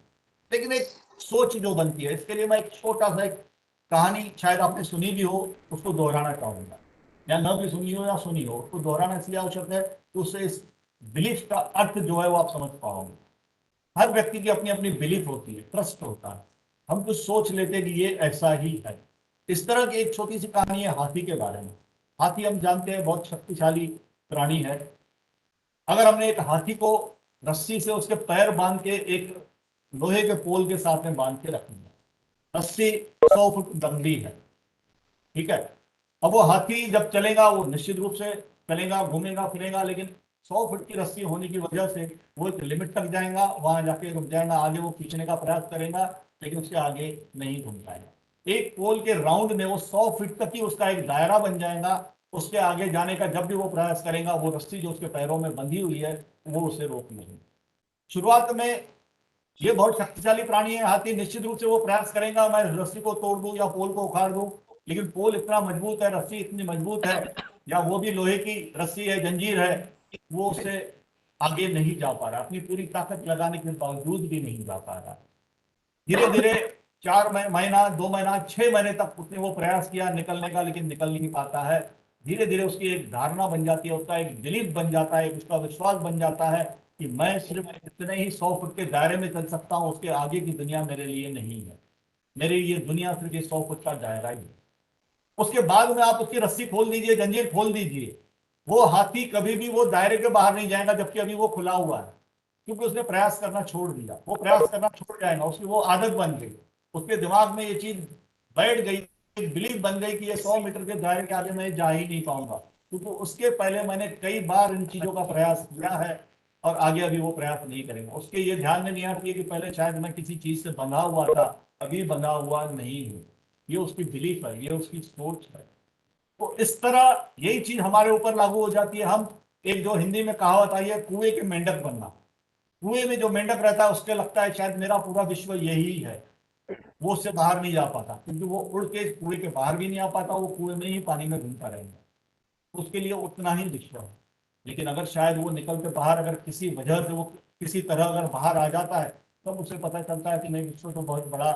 S2: लेकिन एक सोच जो बनती है। इसके लिए मैं एक छोटा सा एक कहानी, शायद आपने सुनी भी हो, उसको दोहराना चाहूंगा, या न भी सुनी हो या सुनी हो, उसको दोहराना इसलिए आवश्यक है कि उससे इस बिलीफ का अर्थ जो है वो आप समझ पाओगे। हर व्यक्ति की अपनी अपनी बिलीफ होती है, ट्रस्ट होता है। हम कुछ सोच लेते हैं कि ये ऐसा ही है। इस तरह की एक छोटी सी कहानी है हाथी के बारे में। हाथी हम जानते हैं बहुत शक्तिशाली प्राणी है। अगर हमने एक हाथी को रस्सी से उसके पैर बांध के एक लोहे के पोल के साथ में बांध के रख दिया, रस्सी 100 फुट लंबी है, ठीक है। अब वो हाथी जब चलेगा वो निश्चित रूप से चलेगा, घूमेगा फिरेगा, लेकिन 100 फुट की रस्सी होने की वजह से वो एक लिमिट तक जाएगा, वहां जाके रुक जाएगा। आगे वो खींचने का प्रयास करेगा लेकिन उसके आगे नहीं घूम पाएगा। एक पोल के राउंड में वो 100 फीट तक ही उसका एक दायरा बन जाएगा। उसके आगे जाने का जब भी वो प्रयास करेगा, वो रस्सी जो उसके पैरों में बंधी हुई है वो उसे रोक लेगी। शुरुआत में ये बहुत शक्तिशाली प्राणी है हाथी, निश्चित रूप से वो प्रयास करेगा मैं रस्सी को तोड़ दूं या पोल को उखाड़ दूं, लेकिन पोल इतना मजबूत है, रस्सी इतनी मजबूत है, या वो भी लोहे की रस्सी है, जंजीर है, वो उससे आगे नहीं जा पा रहा। अपनी पूरी ताकत लगाने के बावजूद भी नहीं जा पा रहा। धीरे धीरे 4 महीना, 2 महीना, 6 महीने तक उसने वो प्रयास किया निकलने का, लेकिन निकल नहीं पाता है। धीरे धीरे उसकी एक धारणा बन जाती है, उसका एक बिलीफ बन जाता है, उसका विश्वास बन जाता है कि मैं सिर्फ इतने ही 100 फुट के दायरे में चल सकता हूँ, उसके आगे की दुनिया मेरे लिए नहीं है। मेरी ये दुनिया सिर्फ ये 100 फुट का दायरा ही है। उसके बाद में आप उसकी रस्सी खोल दीजिए, जंजीर खोल दीजिए, वो हाथी कभी भी वो दायरे के बाहर नहीं जाएगा, जबकि अभी वो खुला हुआ है, क्योंकि उसने प्रयास करना छोड़ दिया। वो प्रयास करना छोड़ जाएगा, उसकी वो आदत बन गई, उसके दिमाग में ये चीज बैठ गई, बिलीफ बन गई कि ये 100 मीटर के दायरे के आगे मैं जा ही नहीं पाऊंगा, क्योंकि उसके पहले मैंने कई बार इन चीजों का प्रयास किया है और आगे अभी वो प्रयास नहीं करेंगे। उसके ये ध्यान में नहीं आती है कि पहले शायद मैं किसी चीज से बंधा हुआ था, अभी बंधा हुआ नहीं हूँ। ये उसकी बिलीफ है, ये उसकी सोच है। तो इस तरह यही चीज हमारे ऊपर लागू हो जाती है। हम एक जो हिंदी में कहावत आई है, कुएं के मेंढक बनना। कुएं में जो मेंढक रहता है उसके लगता है शायद मेरा पूरा विश्व यही है, वो उससे बाहर नहीं जा पाता, क्योंकि वो उड़ के कुएं के बाहर भी नहीं आ पाता, वो कुएं में ही पानी में घूमता रहेगा, उसके लिए उतना ही विश्व है। लेकिन अगर शायद वो निकल के बाहर, अगर किसी वजह से वो किसी तरह अगर बाहर आ जाता है, तब उसे पता चलता है कि नहीं, विश्व तो बहुत बड़ा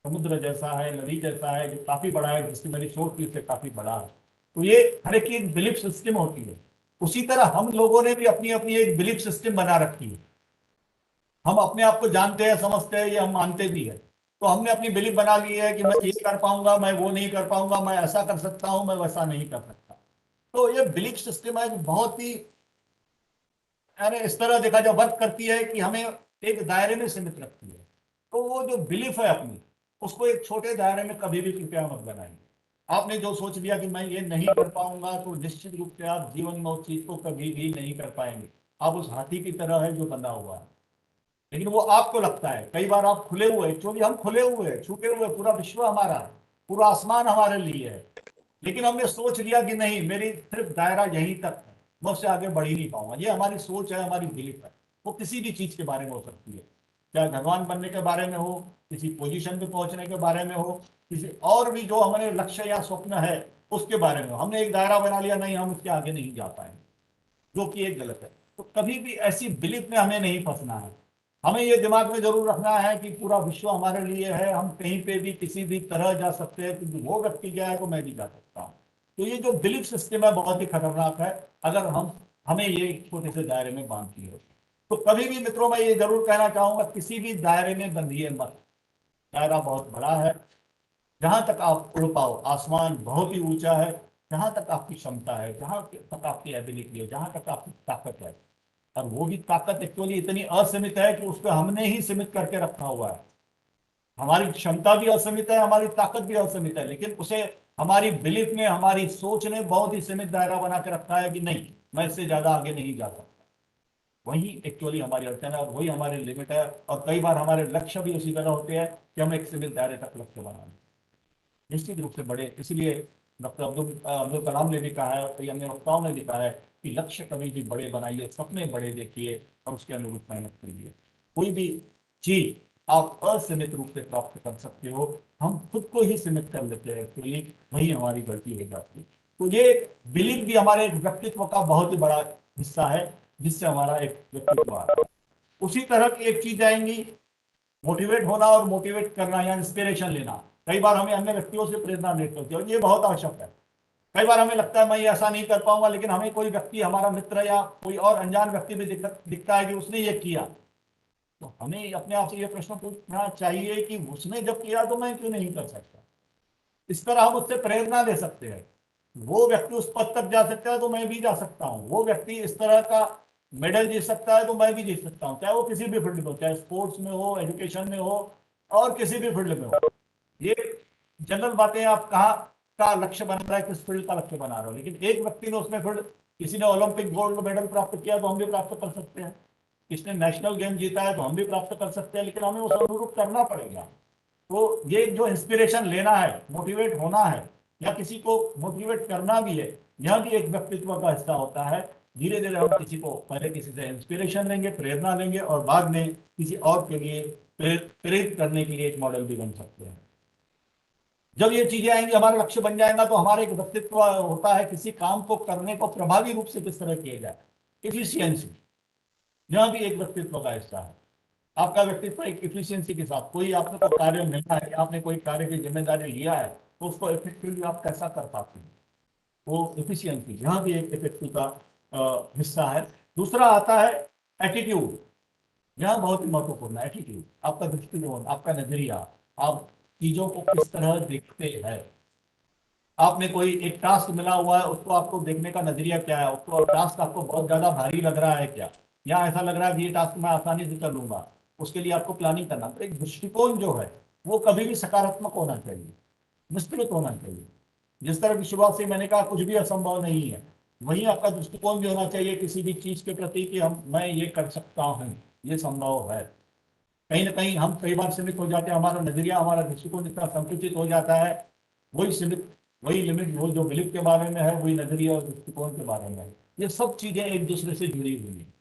S2: समुद्र जैसा है, नदी जैसा है, जो काफी बड़ा है, जिसकी मेरी सोच भी उससे काफी बड़ा है। तो ये हर एक की बिलीफ सिस्टम होती है। उसी तरह हम लोगों ने भी अपनी अपनी एक बिलीफ सिस्टम बना रखी है। हम अपने आप को जानते हैं, समझते हैं, ये हम मानते भी है। तो हमने अपनी बिलीफ बना ली है कि मैं ये कर पाऊंगा, मैं वो नहीं कर पाऊंगा, मैं ऐसा कर सकता हूं, मैं वैसा नहीं कर सकता। तो ये बिलीफ सिस्टम है जो बहुत ही, यानी इस तरह देखा जाए वर्क करती है कि हमें एक दायरे में सीमित रखती है। तो वो जो बिलीफ है अपनी, उसको एक छोटे दायरे में कभी भी कृपया मत बनाइए। आपने जो सोच लिया कि मैं ये नहीं कर पाऊंगा, तो निश्चित रूप से आप जीवन में उस चीज को कभी भी नहीं कर पाएंगे। आप उस हाथी की तरह है जो बंधा हुआ है, लेकिन वो आपको लगता है। कई बार आप खुले हुए, एक्चुअली हम खुले हुए हैं, छूटे हुए, पूरा विश्व हमारा है, पूरा आसमान हमारे लिए है, लेकिन हमने सोच लिया कि नहीं, मेरी सिर्फ दायरा यहीं तक है, मैं उससे आगे बढ़ ही नहीं पाऊंगा। ये हमारी सोच है, हमारी बिलीफ है। वो किसी भी चीज के बारे में हो सकती है, चाहे भगवान बनने के बारे में हो, किसी पोजीशन पे पहुंचने के बारे में हो, किसी और भी जो हमारे लक्ष्य या स्वप्न है उसके बारे में हो। हमने एक दायरा बना लिया, नहीं हम उसके आगे नहीं जा पाएंगे, जो कि एक गलत है। तो कभी भी ऐसी बिलीफ में हमें नहीं फंसना है। हमें ये दिमाग में जरूर रखना है कि पूरा विश्व हमारे लिए है, हम कहीं पे भी किसी भी तरह जा सकते हैं, क्योंकि वो व्यक्ति गया है तो मैं भी जा सकता हूँ। तो ये जो बिलीफ सिस्टम है बहुत ही खतरनाक है, अगर हम हमें ये छोटे से दायरे में बांधती हो। तो कभी भी मित्रों मैं ये जरूर कहना चाहूंगा, किसी भी दायरे में बंधिए मत। दायरा बहुत बड़ा है। जहां तक आप उड़ पाओ, आसमान बहुत ही ऊंचा है। जहां तक आपकी क्षमता है, जहां तक आपकी एबिलिटी है, जहां तक आपकी ताकत है। और वो भी ताकत एक्चुअली इतनी असीमित है कि उसको हमने ही सीमित करके रखा हुआ है। हमारी क्षमता भी असीमित है, हमारी ताकत भी असीमित है, लेकिन उसे हमारी बिलीफ ने, हमारी सोच ने बहुत ही सीमित दायरा बना के रखा है कि नहीं, मैं इससे ज्यादा आगे नहीं जा सकता। वही एक्चुअली हमारी अड़चन है और वही हमारी लिमिट है। और कई बार हमारे लक्ष्य भी उसी तरह होते हैं कि हम एक सीमित दायरे तक लक्ष्य बना लें। निश्चित रूप से बड़े, इसलिए डॉक्टर अब्दुल कलाम ने भी कहा है, कई अन्य वक्ताओं ने भी कहा है कि लक्ष्य कभी भी बड़े बनाइए, सपने बड़े देखिए और उसके अनुरूप मेहनत करिए। कोई भी चीज आप असीमित रूप से प्राप्त कर सकते हो, हम खुद को ही सीमित कर लेते हैं, तो ये वही हमारी गलती हो जाती है। तो ये बिलीफ भी हमारे एक व्यक्तित्व का बहुत ही बड़ा हिस्सा है, जिससे हमारा एक व्यक्तित्व आता है। उसी तरह की एक चीज आएंगी, मोटिवेट होना और मोटिवेट करना या इंस्पिरेशन लेना। कई बार हमें अन्य व्यक्तियों से प्रेरणा लेनी होती है और ये बहुत आवश्यक है। कई बार हमें लगता है मैं ये ऐसा नहीं कर पाऊंगा, लेकिन हमें कोई व्यक्ति, हमारा मित्र या कोई और अनजान व्यक्ति भी दिखता है कि उसने ये किया, तो हमें अपने आप से ये प्रश्न पूछना चाहिए कि उसने जब किया तो मैं क्यों नहीं कर सकता। इस तरह हम उससे प्रेरणा ले सकते हैं। वो व्यक्ति उस पद तक जा सकता है तो मैं भी जा सकता हूँ। वो व्यक्ति इस तरह का मेडल जीत सकता है तो मैं भी जीत सकता हूँ, चाहे वो किसी भी फील्ड में हो, चाहे स्पोर्ट्स में हो, एजुकेशन में हो और किसी भी फील्ड में हो। ये जनरल बातें, आप कहाँ का लक्ष्य बना रहा है, किस फील्ड का लक्ष्य बना रहे हो। लेकिन एक व्यक्ति ने उसमें फील्ड, किसी ने ओलंपिक गोल्ड मेडल प्राप्त किया तो हम भी प्राप्त कर सकते हैं। किसने नेशनल गेम जीता है तो हम भी प्राप्त कर सकते हैं, लेकिन हमें उस अनुरूप करना पड़ेगा। तो ये जो इंस्पिरेशन लेना है, मोटिवेट होना है या किसी को मोटिवेट करना भी है, यह भी एक व्यक्तित्व का हिस्सा होता है। धीरे धीरे हम किसी को, पहले किसी से इंस्पिरेशन लेंगे, प्रेरणा लेंगे और बाद में किसी और के लिए प्रेरित करने के लिए एक मॉडल भी बन सकते हैं। जब ये चीजें आएंगी, हमारा लक्ष्य बन जाएगा, तो हमारा एक व्यक्तित्व होता है किसी काम को करने को प्रभावी रूप से किस तरह किया जाए, इफिशियंसी। यह भी एक व्यक्तित्व का हिस्सा है। आपका व्यक्तित्व एक इफिशियंसी के साथ, कोई आपने कोई कार्य मिला है, आपने कोई कार्य की जिम्मेदारी लिया है, तो उसको इफेक्टिवली आप कैसा कर पाते हैं, वो इफिशियंसी यहाँ भी एक इफेक्टिव का हिस्सा है। दूसरा आता है एटीट्यूड। यह बहुत ही महत्वपूर्ण है। एटीट्यूड, आपका दृष्टिकोण, आपका नजरिया, आप चीजों को किस तरह देखते हैं। आपने कोई एक टास्क मिला हुआ है, उसको आपको देखने का नजरिया क्या है, उसको टास्क आपको बहुत ज्यादा भारी लग रहा है क्या, या ऐसा लग रहा है कि ये टास्क मैं आसानी से कर लूंगा। उसके लिए आपको प्लानिंग करना, तो एक दृष्टिकोण जो है वो कभी भी सकारात्मक होना चाहिए, विस्तृत होना चाहिए। जिस तरह की शुरुआत से मैंने कहा कुछ भी असंभव नहीं है, वही आपका दृष्टिकोण भी होना चाहिए किसी भी चीज के प्रति कि हम, मैं ये कर सकता हूँ, ये संभव है। कहीं ना कहीं हम कई बार सीमित हो जाते हैं, हमारा नजरिया, हमारा दृष्टिकोण इतना संकुचित हो जाता है। वही सीमित, वही लिमिट, वो जो बिलीफ के बारे में है, वही नजरिया और दृष्टिकोण के बारे में है। ये सब चीजें एक दूसरे से जुड़ी हुई हैं।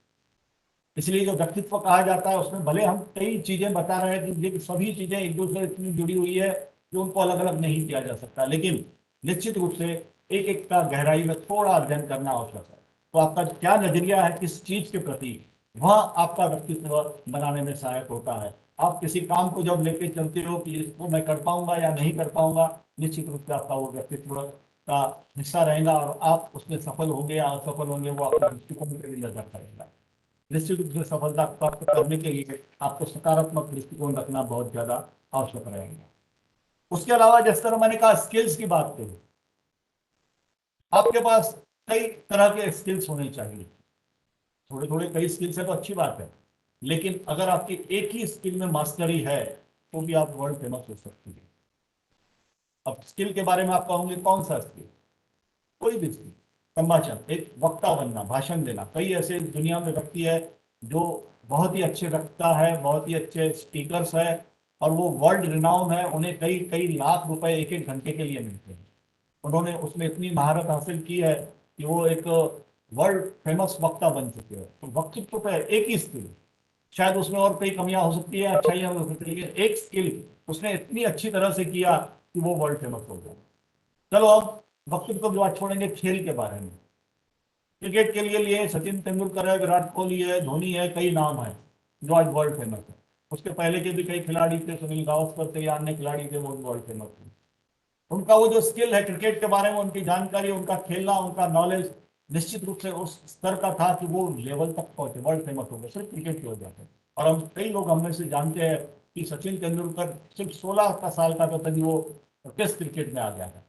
S2: इसलिए जो व्यक्तित्व कहा जाता है उसमें भले हम कई चीजें बता रहे हैं कि ये सभी चीजें एक दूसरे से इतनी जुड़ी हुई है कि उनको अलग अलग नहीं किया जा सकता, लेकिन निश्चित रूप से एक एक का गहराई में थोड़ा अध्ययन करना आवश्यक है। तो आपका क्या नजरिया है किस चीज के प्रति, वह आपका व्यक्तित्व बनाने में सहायक होता है। आप किसी काम को जब लेके चलते हो कि इसको मैं कर पाऊंगा या नहीं कर पाऊंगा, निश्चित रूप से आपका वो व्यक्तित्व का हिस्सा रहेगा और आप उसमें सफल होंगे या असफल होंगे, वो आपके दृष्टिकोण पर भी निर्भर करेगा। निश्चित रूप से सफलता प्राप्त करने के लिए आपको सकारात्मक दृष्टिकोण रखना बहुत ज्यादा आवश्यक रहेगा। उसके अलावा जिस तरह मैंने कहा स्किल्स की बात करी, आपके पास कई तरह के स्किल्स होने चाहिए। थोड़े थोड़े कई स्किल्स है तो अच्छी बात है, लेकिन अगर आपकी एक ही स्किल में मास्टरी है तो भी आप वर्ल्ड फेमस हो सकती है। अब स्किल के बारे में आप कहोगे कौन सा स्किल, कोई भी स्किल। संभाषण, एक वक्ता बनना, भाषण देना। कई ऐसे दुनिया में व्यक्ति है जो बहुत ही अच्छे वक्ता है, बहुत ही अच्छे स्पीकर्स है और वो वर्ल्ड रिनाउन है, उन्हें कई कई लाख रुपए एक एक घंटे के लिए मिलते हैं। उन्होंने उसमें इतनी महारत हासिल की है कि वो एक वर्ल्ड फेमस वक्ता बन चुके हैं। तो वक्तृत्व पे एक ही स्किल, शायद उसमें और कई कमियां हो सकती है, अच्छाइयां हो सकती है, लेकिन एक स्किल उसने इतनी अच्छी तरह से किया कि वो वर्ल्ड फेमस हो गया। चलो अब वक्तृत्व की बात छोड़ेंगे, खेल के बारे में। क्रिकेट के लिए सचिन तेंदुलकर है, विराट कोहली है, धोनी है, कई नाम है जो आज वर्ल्ड फेमस है। उसके पहले के भी कई खिलाड़ी थे, सुनील गावस्कर थे या अन्य खिलाड़ी थे, वो भी वर्ल्ड फेमस थे। उनका वो जो स्किल है क्रिकेट के बारे में, उनकी जानकारी, उनका खेलना, उनका नॉलेज निश्चित रूप से उस स्तर का था कि वो लेवल तक पहुंचे, वर्ल्ड फेमस हो गए सिर्फ क्रिकेट की वजह से। और हम कई लोग हम में से जानते हैं कि सचिन तेंदुलकर सिर्फ 16 का साल का था तभी वो टेस्ट क्रिकेट में आ गया था।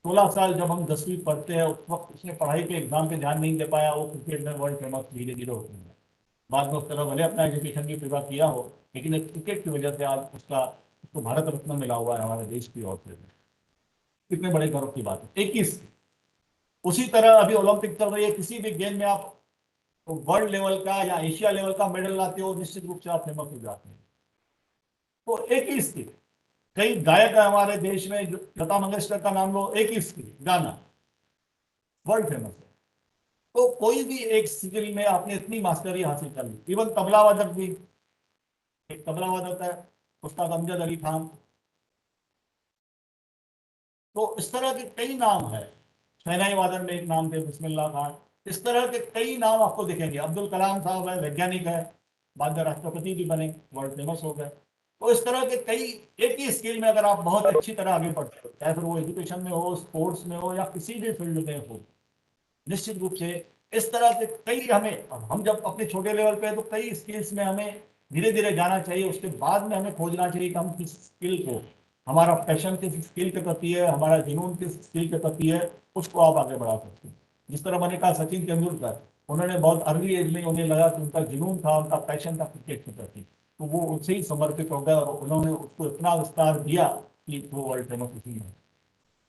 S2: 16 साल जब हम 10वीं पढ़ते हैं उस वक्त उसने पढ़ाई के एग्जाम पे ध्यान नहीं दे पाया, वो क्रिकेट में वर्ल्ड फेमस धीरे धीरे हो गया। बाद में उस तरह भले अपना एजुकेशन भी पूरा किया हो, लेकिन एक क्रिकेट की वजह से आज उसको भारत रत्न मिला हुआ है हमारे देश की ओर से। कितने बड़े गर्व की बात है। 21। उसी तरह अभी ओलंपिक चल रही है, किसी भी गेम में आप वर्ल्ड लेवल का या एशिया लेवल का मेडल लाते हो, निश्चित रूप से आप फेमस हो जाते हैं। तो एक ही स्किल, कई गायक है हमारे देश में, लता मंगेशकर का नाम लो, एक ही स्किल गाना वर्ल्ड फेमस है। तो कोई भी एक स्किल में आपने इतनी मास्टरी हासिल कर ली, इवन तबला वादक भी, एक तबला वादक है उस्ताद अमजद अली खान। तो इस तरह के कई नाम है, शहनाई वादन में एक नाम थे बिस्मिल्लाह खान। इस तरह के कई नाम आपको दिखेंगे। अब्दुल कलाम साहब है, वैज्ञानिक है, बाद में राष्ट्रपति भी बने, वर्ल्ड फेमस हो गए। तो इस तरह के कई, एक ही स्किल में अगर आप बहुत अच्छी तरह आगे बढ़ते हो, चाहे फिर वो एजुकेशन में हो, स्पोर्ट्स में हो, या किसी भी फील्ड में हो, निश्चित रूप से इस तरह से कई हमें, हम जब अपने छोटे लेवल पे है तो कई स्किल्स में हमें धीरे धीरे जाना चाहिए। उसके बाद में हमें खोजना चाहिए कि हम किस स्किल को, हमारा पैशन किस स्किल के प्रति है, हमारा जुनून किस स्किल के प्रति है, उसको आप आगे बढ़ा सकते हैं। जिस तरह मैंने कहा सचिन तेंदुलकर, उन्होंने बहुत अर्ली एज में उन्हें लगा कि उनका जुनून था, उनका पैशन था क्रिकेट के प्रति, तो वो उनसे ही समर्पित हो गए और उन्होंने उसको इतना विस्तार दिया कि वो वर्ल्ड फेमस उसी में।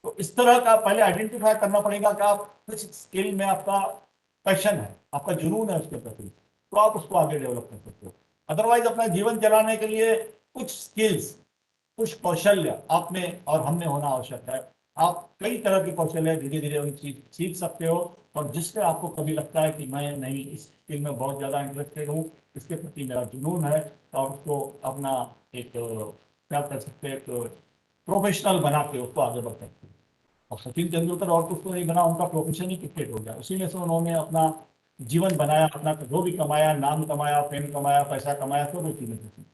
S2: तो इस तरह का पहले आइडेंटिफाई करना पड़ेगा कि आप किस स्किल में आपका पैशन है, आपका जुनून है उसके प्रति, तो आप उसको आगे डेवलप कर सकते हो। अदरवाइज अपना जीवन चलाने के लिए कुछ स्किल्स, कुछ कौशल्य आप में और हम में होना आवश्यक है। आप कई तरह के कौशल्य धीरे धीरे उन चीज सीख सकते हो, और जिससे आपको कभी लगता है कि मैं नहीं, इस स्किल में बहुत ज़्यादा इंटरेस्टेड हूँ, इसके प्रति मेरा जुनून है, और उसको अपना एक क्या कर सकते हैं, प्रोफेशनल बना के उसको आगे बढ़ सकते हैं। और सचिन तेंदुलकर और कुछ तो नहीं बना, उनका प्रोफेशन ही क्रिकेट हो गया। उसी में से उन्होंने अपना जीवन बनाया, अपना जो भी कमाया, नाम कमाया, फेम कमाया, पैसा कमाया, सब उसी में से।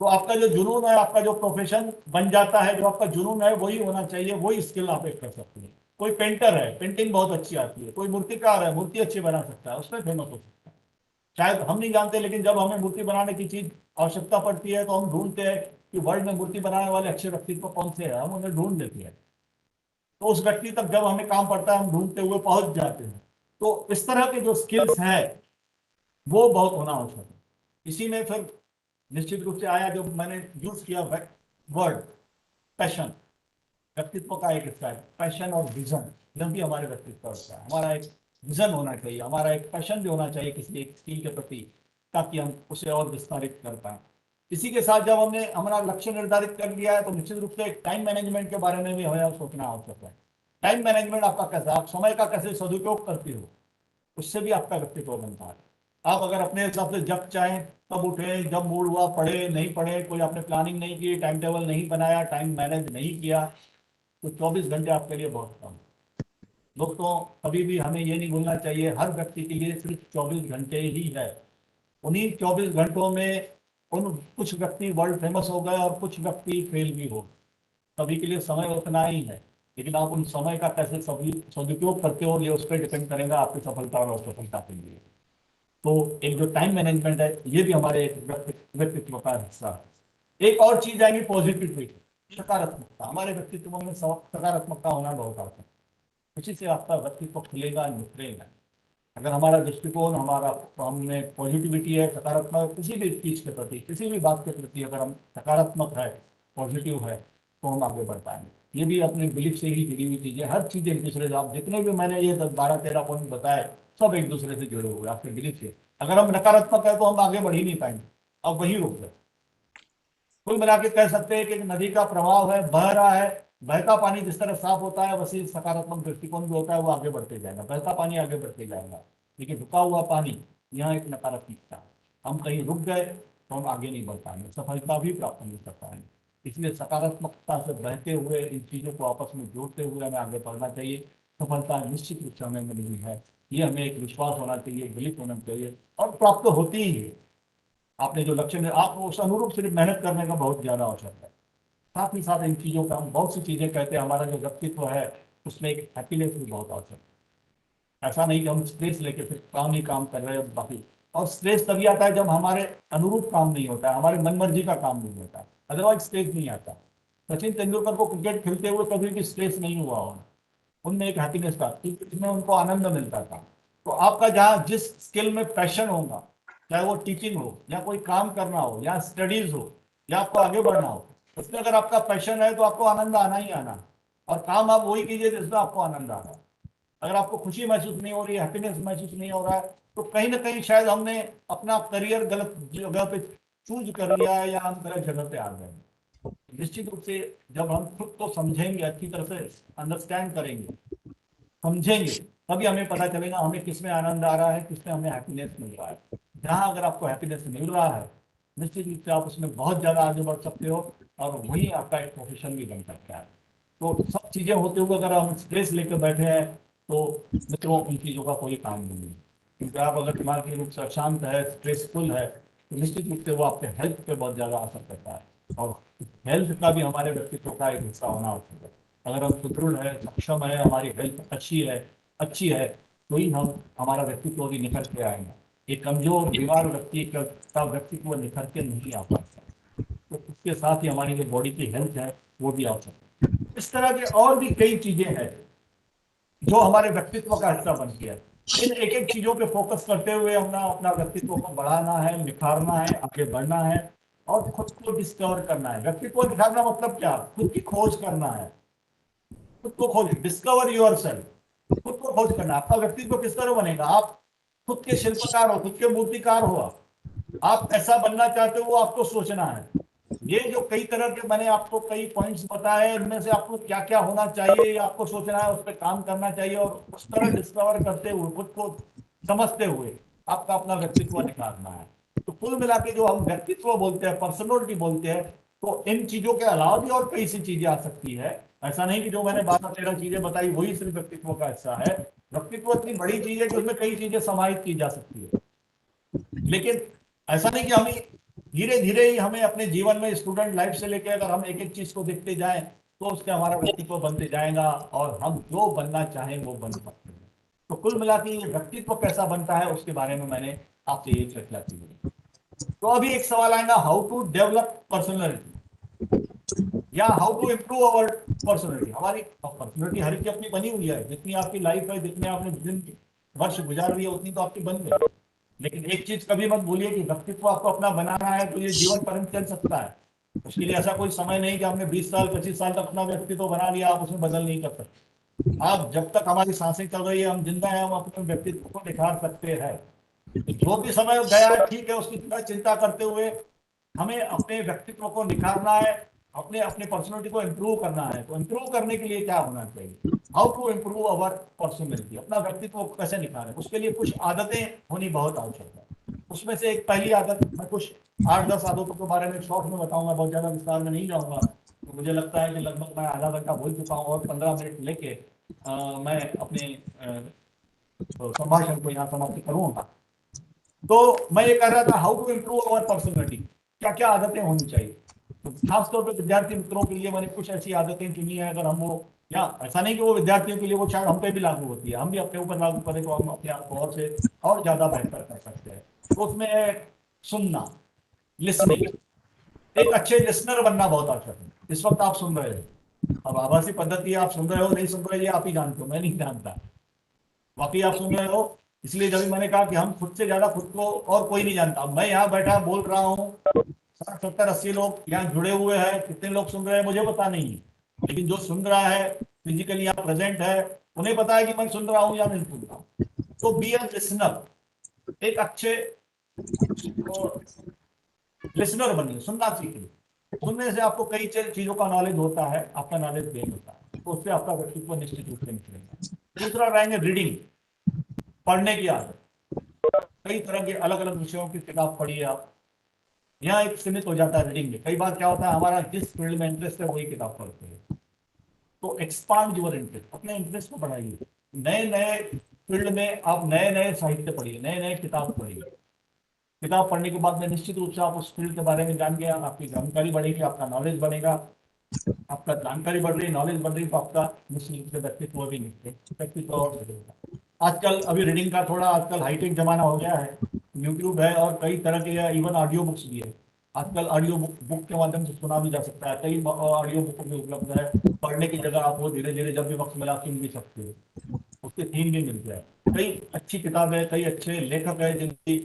S2: तो आपका जो जुनून है, आपका जो प्रोफेशन बन जाता है, जो आपका जुनून है वही होना चाहिए, वही स्किल आप एक कर सकते हैं। कोई पेंटर है, पेंटिंग बहुत अच्छी आती है, कोई मूर्तिकार है, मूर्ति अच्छी बना सकता है, उसमें फेमस हो सकता है। शायद हम नहीं जानते, लेकिन जब हमें मूर्ति बनाने की चीज आवश्यकता पड़ती है तो हम ढूंढते हैं कि वर्ल्ड में मूर्ति बनाने वाले अच्छे व्यक्तित्व कौन से हैं, हम उन्हें ढूंढ लेते हैं। तो उस व्यक्ति तक जब हमें काम पड़ता है, हम ढूंढते हुए पहुंच जाते हैं। तो इस तरह के जो स्किल्स हैं वो बहुत होना आवश्यक है। इसी में फिर निश्चित रूप से आया, जो मैंने यूज किया वर्ड पैशन, व्यक्तित्व का एक हिस्सा है पैशन और विजन। यह भी हमारे व्यक्तित्व का हिस्सा है। हमारा एक विजन होना चाहिए, हमारा एक पैशन भी होना चाहिए किसी एक स्किल के प्रति, ताकि हम उसे और विस्तारित कर पाए। इसी के साथ जब हमने हमारा लक्ष्य निर्धारित कर लिया है, तो निश्चित रूप से एक टाइम मैनेजमेंट के बारे में भी हमें सोचना आवश्यक है। टाइम मैनेजमेंट आपका कैसा, आप समय का कैसे सदुपयोग करते हो, उससे भी आपका व्यक्तित्व बनता है। आप अगर अपने हिसाब से जब चाहें तब उठे, जब मूड हुआ पढ़े, नहीं पढ़े, कोई आपने प्लानिंग नहीं की, टाइम टेबल नहीं बनाया, टाइम मैनेज नहीं किया, तो 24 घंटे आपके लिए बहुत कम। दोस्तों, कभी भी हमें ये नहीं भूलना चाहिए, हर व्यक्ति के लिए सिर्फ 24 घंटे ही है। उन्हीं 24 घंटों में उन कुछ व्यक्ति वर्ल्ड फेमस हो गए और कुछ व्यक्ति फेल भी हो। सभी के लिए समय उतना ही है, लेकिन आप उन समय का कैसे सदुपयोग करते हो, ये उस पर डिपेंड करेगा आपकी सफलता और असफलता के लिए। तो एक जो टाइम मैनेजमेंट है, ये भी हमारे एक व्यक्तित्व का हिस्सा है। एक और चीज आएगी पॉजिटिविटी, सकारात्मकता। हमारे व्यक्तित्व में सकारात्मकता होना बहुत आवश्यक है, उसी से आपका व्यक्तित्व खुलेगा, निखरेगा। अगर हमारा दृष्टिकोण, हमारा हमें पॉजिटिविटी है, सकारात्मक किसी भी चीज के प्रति, किसी भी बात के प्रति अगर हम सकारात्मक है, पॉजिटिव है, तो हम आगे बढ़ पाएंगे। ये भी अपने बिलीफ से ही जुड़ी हुई चीजें, हर चीज एक दूसरे से, आप जितने भी मैंने ये 12-13 पॉइंट बताए, सब एक दूसरे से जुड़े हुए आपके बिलीफ से। अगर हम नकारात्मक है तो हम आगे बढ़ ही नहीं पाएंगे, अब वही रुक गए। कुल मिला के कह सकते हैं कि नदी का प्रवाह है, बह रहा है, बहता पानी जिस तरह साफ होता है, वैसे सकारात्मक दृष्टिकोण भी होता है, वो आगे बढ़ते जाएगा, बहता पानी आगे बढ़ते जाएगा। लेकिन रुका हुआ पानी, यहाँ एक नकारात्मकता, हम कहीं रुक गए तो हम आगे नहीं बढ़ पाएंगे, सफलता भी प्राप्त नहीं कर पाएंगे। इसलिए सकारात्मकता से बहते हुए इन चीज़ों को आपस में जोड़ते हुए हमें आगे बढ़ना चाहिए। सफलता निश्चित रूप से हमें मिली है, ये हमें एक विश्वास होना चाहिए, बिलीफ होना चाहिए, और प्राप्त होती ही है। आपने जो लक्ष्य में, आप उस अनुरूप सिर्फ मेहनत करने का बहुत ज़्यादा आवश्यक है। साथ ही साथ इन चीज़ों का, हम बहुत सी चीज़ें कहते हैं, हमारा जो व्यक्तित्व है उसमें एक हैप्पीनेस भी बहुत आवश्यक है। ऐसा नहीं कि हम स्ट्रेस लेके सिर्फ काम ही काम कर रहे हैं, बाकी और स्ट्रेस तभी आता है जब हमारे अनुरूप काम नहीं होता है, हमारे मन मर्जी का काम नहीं होता, अदरवाइज स्ट्रेस नहीं आता। सचिन तेंदुलकर को क्रिकेट खेलते हुए कभी भी स्ट्रेस नहीं हुआ होगा, उनमें एक हैप्पीनेस था क्योंकि इसमें उनको आनंद मिलता था। तो आपका जहाँ जिस स्किल में पैशन होगा, चाहे वो टीचिंग हो या कोई काम करना हो या स्टडीज हो या आपको आगे बढ़ना हो, उसमें अगर आपका पैशन है तो आपको आनंद आना ही आना है। और काम आप वही कीजिए जिसमें आपको आनंद आ रहा है। अगर आपको खुशी महसूस नहीं हो रही है, हैप्पीनेस महसूस नहीं हो रहा है, तो कहीं ना कहीं शायद हमने अपना करियर गलत जगह पे चूज कर लिया है या हम गलत जगह पे आ गए हैं। निश्चित रूप से जब हम खुद को समझेंगे, अच्छी तरह से अंडरस्टैंड करेंगे, समझेंगे, तभी हमें पता चलेगा हमें किस में आनंद आ रहा है, किस में हमें हैप्पीनेस मिल रहा है। जहाँ अगर आपको हैप्पीनेस मिल रहा है, निश्चित रूप से आप उसमें बहुत ज़्यादा आगे बढ़ सकते हो और वही आपका एक प्रोफेशन भी बन सकता है। तो सब चीज़ें होते हुए अगर हम स्ट्रेस लेकर बैठे हैं तो मित्रों उन चीज़ों का कोई काम नहीं है। क्योंकि आप अगर दिमागी रूप से अशांत है, स्ट्रेसफुल है, तो निश्चित रूप से वो आपके हेल्थ पे बहुत ज़्यादा असर करता है। और हेल्थ का भी हमारे व्यक्तित्व का एक हिस्सा होना आवश्यक है। अगर हम सुदृढ़ है, सक्षम है, हमारी हेल्थ अच्छी है तो ही हम हमारा व्यक्तित्व भी निखर के आएंगे। एक कमजोर बीमार व्यक्ति का व्यक्तित्व निखर के नहीं आ पाता। तो उसके साथ ही हमारी जो बॉडी की हेल्थ है वो भी आवश्यक है। इस तरह के और भी कई चीजें हैं जो हमारे व्यक्तित्व का हिस्सा बनती है। इन एक एक चीजों पे फोकस करते हुए हमने अपना व्यक्तित्व को बढ़ाना है, निखारना है, आगे बढ़ना है और खुद को डिस्कवर करना है। व्यक्तित्व निखारना मतलब क्या? खुद की खोज करना है, खुद को खोज, डिस्कवर योर सेल्फ, खुद को खोज करना। आपका व्यक्तित्व किस तरह बनेगा? आप खुद के शिल्पकार हो, खुद के मूर्तिकार हो। आप ऐसा बनना चाहते हो वो आपको सोचना है। ये जो कई तरह के मैंने आपको कई पॉइंट्स बताए, इनमें से आपको क्या क्या होना चाहिए ये आपको सोचना है, उस पर काम करना चाहिए और उस तरह डिस्कवर करते हुए, खुद को समझते हुए आपका अपना व्यक्तित्व निखारना है। तो कुल मिला के जो हम व्यक्तित्व बोलते हैं, पर्सनैलिटी बोलते हैं, तो इन चीजों के अलावा भी और कई सी चीजें आ सकती है। ऐसा नहीं कि जो मैंने 12-13 चीजें बताई वही सिर्फ व्यक्तित्व का हिस्सा है। व्यक्तित्व इतनी बड़ी चीज है कि उसमें कई चीजें समाहित की जा सकती है। लेकिन ऐसा नहीं कि हमें धीरे धीरे ही हमें अपने जीवन में स्टूडेंट लाइफ से लेकर अगर हम एक एक चीज को देखते जाएं तो उसके हमारा व्यक्तित्व बनते जाएगा और हम जो बनना चाहें वो बन सकते हैं। तो कुल मिला के ये व्यक्तित्व कैसा बनता है उसके बारे में मैंने आपसे ये चर्चा की है। तो अभी एक सवाल आएगा, हाउ टू डेवलप पर्सनैलिटी या how to improve our personality. हमारी पर्सनैलिटी हर की अपनी बनी हुई है, जितनी आपकी लाइफ है, जितने आपने दिन वर्ष गुजार रही है उतनी तो आपकी बन गई। लेकिन एक चीज कभी मत भूलिए कि व्यक्तित्व आपको अपना बनाना है तो ये जीवन पर्यंत चल सकता है। उसके लिए ऐसा कोई समय नहीं कि आपने 20 साल 25 साल तक अपना व्यक्तित्व बना लिया, आप उसमें बदल नहीं कर सकते। आप जब तक हमारी सांसें चल रही है, हम जिंदा हैं, हम अपने व्यक्तित्व को निखार सकते हैं। तो जो भी समय गया है ठीक है, उसकी चिंता करते हुए हमें अपने व्यक्तित्व को निखारना है, अपने अपने पर्सनैलिटी को इम्प्रूव करना है। तो इम्प्रूव करने के लिए क्या होना चाहिए? How to improve our personality, अपना व्यक्तित्व को कैसे निखारें? उसके लिए कुछ आदतें होनी बहुत आवश्यक है। उसमें से एक पहली आदत, मैं कुछ 8-10 आदतों के बारे में शॉर्ट में बताऊंगा, बहुत ज्यादा विस्तार में नहीं जाऊंगा। तो मुझे लगता है कि लगभग मैं आधा घंटा बोल चुका हूँ और 15 मिनट लेके मैं अपने संभाषण को यहाँ समाप्त करूंगा। तो मैं ये कह रहा था how to improve our personality, क्या क्या आदतें होनी चाहिए। तो खासतौर पर विद्यार्थी मित्रों के लिए मैंने कुछ ऐसी आदतें चुनी है, अगर हम वो, या ऐसा नहीं कि वो विद्यार्थियों के लिए, वो शायद हम पे भी लागू होती है, हम भी अपने ऊपर लागू करें तो हम अपने आप को और से और ज्यादा बेहतर कर सकते हैं। तो उसमें है सुनना, लिसनिंग। एक अच्छे लिसनर बनना बहुत आवश्यक है। इस वक्त आप सुन रहे हो, अब आभासी पद्धति आप सुन रहे हो नहीं सुन रहे ये आप ही जानते हो, मैं नहीं जानता। बाकी आप सुन रहे हो, इसलिए जब मैंने कहा कि हम खुद से ज्यादा खुद को और कोई नहीं जानता। मैं यहाँ बैठा बोल रहा हूँ, 60-70-80 लोग यहाँ जुड़े हुए हैं, कितने लोग सुन रहे हैं मुझे पता नहीं है। लेकिन जो सुन रहा है, फिजिकली यहाँ प्रेजेंट है, उन्हें पता है कि मैं सुन रहा हूँ या नहीं सुन रहा हूँ। तो बी ए लिसनर, एक अच्छे लिसनर बनिए, सुनना सीखिए। सुनने से आपको कई चीजों का नॉलेज होता है, आपका नॉलेज गेन होता है, तो उससे आपका व्यक्तित्व निश्चित रूप से निकलेगा। दूसरा रहेंगे रीडिंग, पढ़ने की आदत। कई तरह के अलग अलग विषयों की किताब पढ़िए आप। यहाँ एक सीमित हो जाता है रीडिंग में। कई बार क्या होता है, हमारा जिस फील्ड में इंटरेस्ट है वही किताब पढ़ते हैं। तो एक्सपांड योर इंटरेस्ट, अपने इंटरेस्ट को बढ़ाइए। नए नए फील्ड में आप नए नए साहित्य पढ़िए, नए नए किताब पढ़िए। किताब पढ़ने के बाद में निश्चित रूप से आप उस फील्ड के बारे में जान गए, आपकी जानकारी बढ़ेगी, आपका नॉलेज बढ़ेगा। आपका जानकारी बढ़ रही, नॉलेज बढ़ रही, तो आपका निश्चित रूप से व्यक्तित्व भी निकले, व्यक्तित्व और बढ़ेगा। आजकल अभी रीडिंग का थोड़ा आजकल हाईटेक जमाना हो गया है, यूट्यूब है और कई तरह के इवन ऑडियो बुक्स भी है। आजकल ऑडियो बुक के माध्यम से सुना भी जा सकता है, कई ऑडियो बुक भी उपलब्ध है। पढ़ने की जगह आप वो धीरे धीरे जब भी वक्त मिला सुन भी सकते हो, उसके थीम भी मिलते हैं। कई अच्छी किताबें, कई अच्छे लेखक हैं जिनकी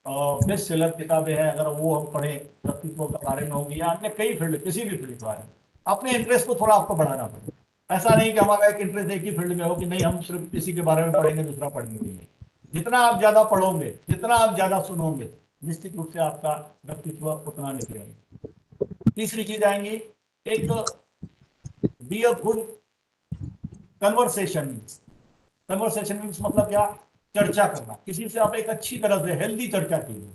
S2: बेस्ट सेलर किताबें हैं, अगर वो हम पढ़ें व्यक्तित्व के बारे में होगी या अन्य कई फील्ड, किसी भी फील्ड के बारे में अपने इंटरेस्ट को थोड़ा आपको बढ़ाना पड़ेगा। ऐसा नहीं कि हमारा एक इंटरेस्ट एक ही फील्ड में हो कि नहीं हम सिर्फ किसी के बारे में पढ़ेंगे दूसरा पढ़ेंगे नहीं। जितना आप ज्यादा पढ़ोगे, जितना आप ज्यादा सुनोगे, निश्चित रूप से आपका व्यक्तित्व उतना निखरेगा। तीसरी चीज आएंगी, एक be a good conversation. Conversation means मतलब क्या? चर्चा करना, किसी से आप एक अच्छी तरह से हेल्दी चर्चा कीजिए।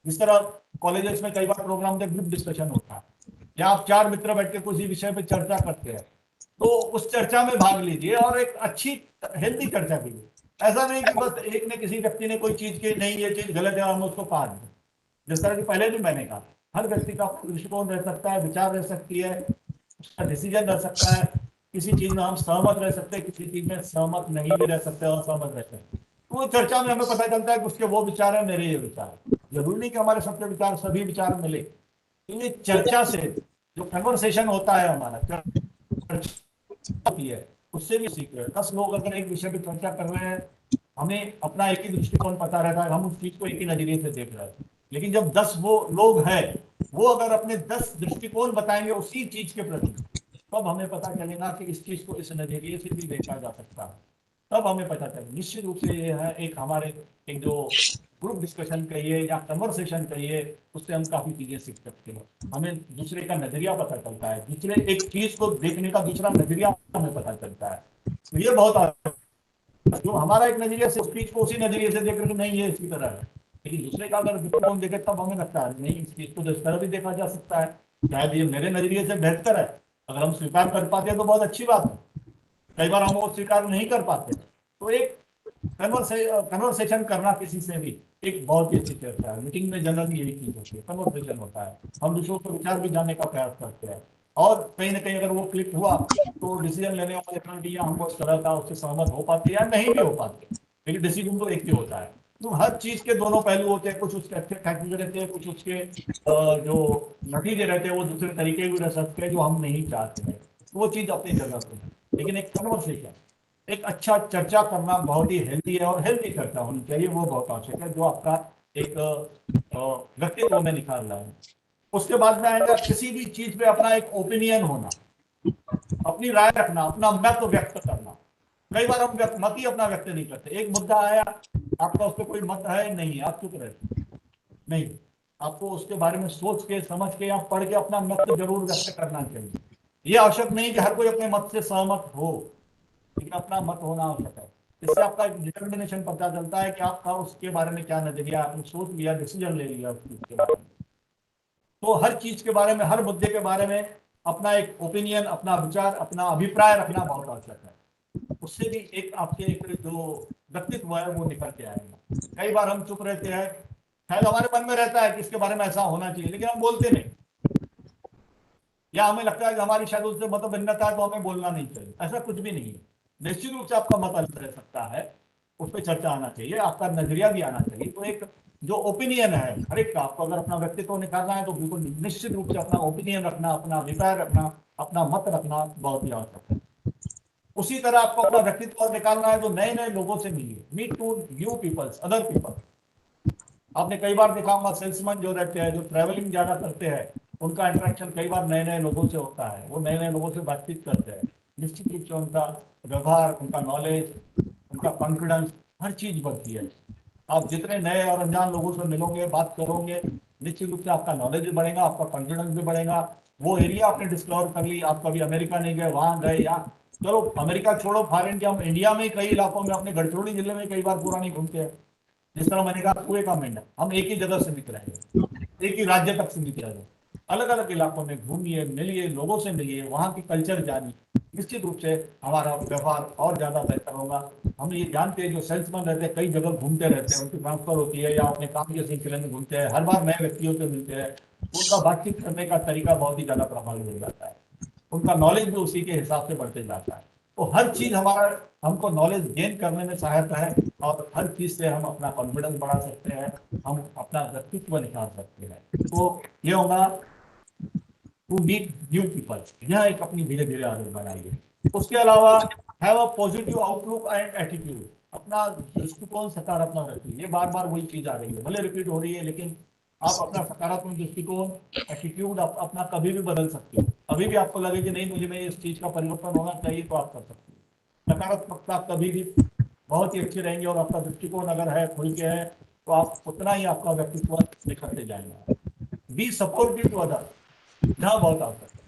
S2: जिस तरह कॉलेजेस में कई बार प्रोग्राम में ग्रुप डिस्कशन होता है, या आप चार मित्र बैठ के किसी विषय पर चर्चा करते हैं, तो उस चर्चा में भाग लीजिए और एक अच्छी हेल्दी चर्चा कीजिए। ऐसा नहीं कि बस एक ने किसी व्यक्ति ने कोई चीज की, नहीं ये चीज गलत है और हम उसको काट दें। जिस तरह की पहले भी मैंने कहा, हर व्यक्ति का दृष्टिकोण रह सकता है, विचार रह सकती है, उसका डिसीजन रह सकता है। किसी चीज में हम सहमत रह सकते हैं, किसी चीज में सहमत नहीं भी रह सकते और सहमत रहते हैं। तो चर्चा में हमें पता चलता है कि उसके वो विचार है, मेरे ये विचार। जरूरी नहीं कि हमारे सबके विचार, सभी विचार मिले। तो ये चर्चा से जो कन्वर्सेशन होता है हमारा, चर्चा होती है, उससे भी सीख रहे हैं। 10 लोग अगर एक विषय पर चर्चा कर रहे हैं, हमें अपना एक ही दृष्टिकोण पता रहता है, हम उस चीज को एक ही नजरिए से देख रहे हैं। लेकिन जब 10 वो लोग हैं, वो अगर अपने 10 दृष्टिकोण बताएंगे उसी चीज के प्रति, तब हमें पता चलेगा कि इस चीज को इस नजरिए से भी देखा जा सकता है। तब हमें पता चले। निश्चित रूप से ये है एक हमारे एक जो ग्रुप डिस्कशन कहिए या कन्वर्सेशन कहिए, उससे हम काफी चीजें सीख सकते हैं। हमें दूसरे का नजरिया पता चलता है, दूसरे एक चीज को देखने का दूसरा नजरिया हमें पता चलता है। तो ये बहुत, जो हमारा एक नजरिया से उस चीज को उसी नजरिए से देख रहे नहीं, ये इसी तरह है। लेकिन दूसरे का अगर दृष्टिकोण देखे तब हमें लगता है नहीं, इस चीज को इस तरह भी देखा जा सकता है, शायद ये मेरे नजरिए से बेहतर है। अगर हम स्वीकार कर पाते हैं तो बहुत अच्छी बात है। कई बार हम वो स्वीकार नहीं कर पाते, तो एक कन्वर्सेशन करना किसी से भी एक बहुत ही अच्छी चर्चा है। मीटिंग में जनरली यही चीज होती है, कन्वर्सेशन होता है। हम दूसरों को विचार भी जानने का प्रयास करते हैं, और कहीं ना कहीं अगर वो क्लिक हुआ तो डिसीजन लेने वाले कमिटियां हमको इस तरह का उससे सहमत हो पाती है या नहीं भी हो पाती, लेकिन डिसीजन तो एक ही होता है। तो हर चीज के दोनों पहलू होते हैं, कुछ उसके अच्छे फैक्टर रहते हैं, कुछ उसके जो नतीजे रहते हैं वो दूसरे तरीके भी रह सकते हैं जो हम नहीं चाहते हैं। तो वो चीज अपनी जगह पे है। लेकिन एक कन्वर्सेशन, एक अच्छा चर्चा करना बहुत ही हेल्दी है, और हेल्दी चर्चा होनी चाहिए, वो बहुत आवश्यक है, जो आपका एक व्यक्तित्व में निखार रहा है। उसके बाद में आएगा किसी भी चीज पे अपना एक ओपिनियन होना, अपनी राय रखना, अपना मत व्यक्त करना। कई बार हम मत ही अपना व्यक्त नहीं करते। एक मुद्दा आया, आपका उस पर कोई मत है नहीं है, आप चुप रहते नहीं, आपको उसके बारे में सोच के समझ के या पढ़ के अपना मत जरूर व्यक्त करना चाहिए। ये आवश्यक नहीं कि हर कोई अपने मत से सहमत हो, लेकिन अपना मत होना आवश्यक है। इससे आपका एक डिटर्मिनेशन पता चलता है कि आपका उसके बारे में क्या नजरिया, आपने सोच लिया, डिसीजन ले लिया उस चीज के बारे में। तो हर चीज के बारे में, हर मुद्दे के बारे में अपना एक ओपिनियन, अपना विचार, अपना अभिप्राय रखना बहुत आवश्यक है। उससे भी एक आपके एक जो व्यक्तित्व है वो निकल के आएगा। कई बार हम चुप रहते हैं, शायद हमारे मन में रहता है कि इसके बारे में ऐसा होना चाहिए, लेकिन हम बोलते नहीं, या हमें लगता है कि हमारी शायद उससे मत भिन्नता है तो हमें बोलना नहीं चाहिए। ऐसा कुछ भी नहीं है। निश्चित रूप से आपका मत अलग रह सकता है, उस पर चर्चा आना चाहिए, आपका नजरिया भी आना चाहिए। तो एक जो ओपिनियन है हर एक का, आपको अगर अपना व्यक्तित्व निकालना है तो बिल्कुल निश्चित रूप से अपना ओपिनियन रखना, अपना अभिप्राय रखना, अपना मत रखना बहुत ही आवश्यक है। उसी तरह आपको अपना व्यक्तित्व निकालना है तो नए नए लोगों से मिलिए, meet to new peoples, other people. आपने कई बार देखा होगा सेल्समैन जो रहते हैं, जो ट्रैवलिंग ज्यादा करते हैं, उनका इंटरेक्शन कई बार नए नए लोगों से होता है। वो नए नए लोगों से बातचीत करते हैं, निश्चित रूप से उनका व्यवहार, उनका नॉलेज, उनका कॉन्फिडेंस, हर चीज बढ़ती है। आप जितने नए और अनजान लोगों से मिलोगे, बात करोगे, निश्चित रूप से आपका नॉलेज भी बढ़ेगा, आपका कॉन्फिडेंस भी बढ़ेगा। वो एरिया आपने डिस्कवर कर ली, आप कभी अमेरिका नहीं गए, वहां गए, या चलो अमेरिका छोड़ो, फॉर इंडिया, हम इंडिया में कई इलाकों में, अपने गढ़चिरौली जिले में कई बार पूरा नहीं घूमते हैं। जिस तरह मैंने कहा कुएं का मेंढक, हम एक ही जगह सीमित रहेंगे, एक ही राज्य तक सीमित रहेंगे। अलग अलग इलाकों में घूमिए, मिलिए, लोगों से मिलिए, वहाँ की कल्चर जानिए। निश्चित रूप से हमारा व्यवहार और ज्यादा बेहतर होगा। हम ये जानते हैं जो सेल्समैन रहते हैं, कई जगह घूमते रहते हैं, उनकी ट्रांसफर होती है या अपने काम के सिलसिले में घूमते हैं, हर बार नए व्यक्तियों से मिलते हैं, उनका बातचीत करने का तरीका बहुत ही ज्यादा प्रभावी हो जाता है, उनका नॉलेज भी उसी के हिसाब से बढ़ते जाता है। तो हर चीज हमारा हमको नॉलेज गेन करने में सहायता है, और हर चीज से हम अपना कॉन्फिडेंस बढ़ा सकते हैं, हम अपना व्यक्तित्व निखार सकते हैं। तो ये होगा टू मीट न्यू पीपल, यह एक अपनी धीरे धीरे आदत बनाइए। उसके अलावा have a positive outlook and attitude, अपना दृष्टिकोण सकारात्मक रखिए। ये बार बार वही चीज आ रही है, भले रिपीट हो रही है, लेकिन आप अपना सकारात्मक दृष्टिकोण, एटीट्यूड अपना कभी भी बदल सकते हो। अभी भी आपको लगे कि नहीं मुझे में इस चीज का परिवर्तन होना चाहिए, तो आप कर सकते हो। सकारात्मकता कभी भी बहुत ही अच्छी रहेंगे, और आपका दृष्टिकोण अगर है, खुल के है, तो आप उतना ही आपका व्यक्तित्व निखरते जाएंगे। बी सपोर्टिव टू अदर, यहाँ बहुत आवश्यक है।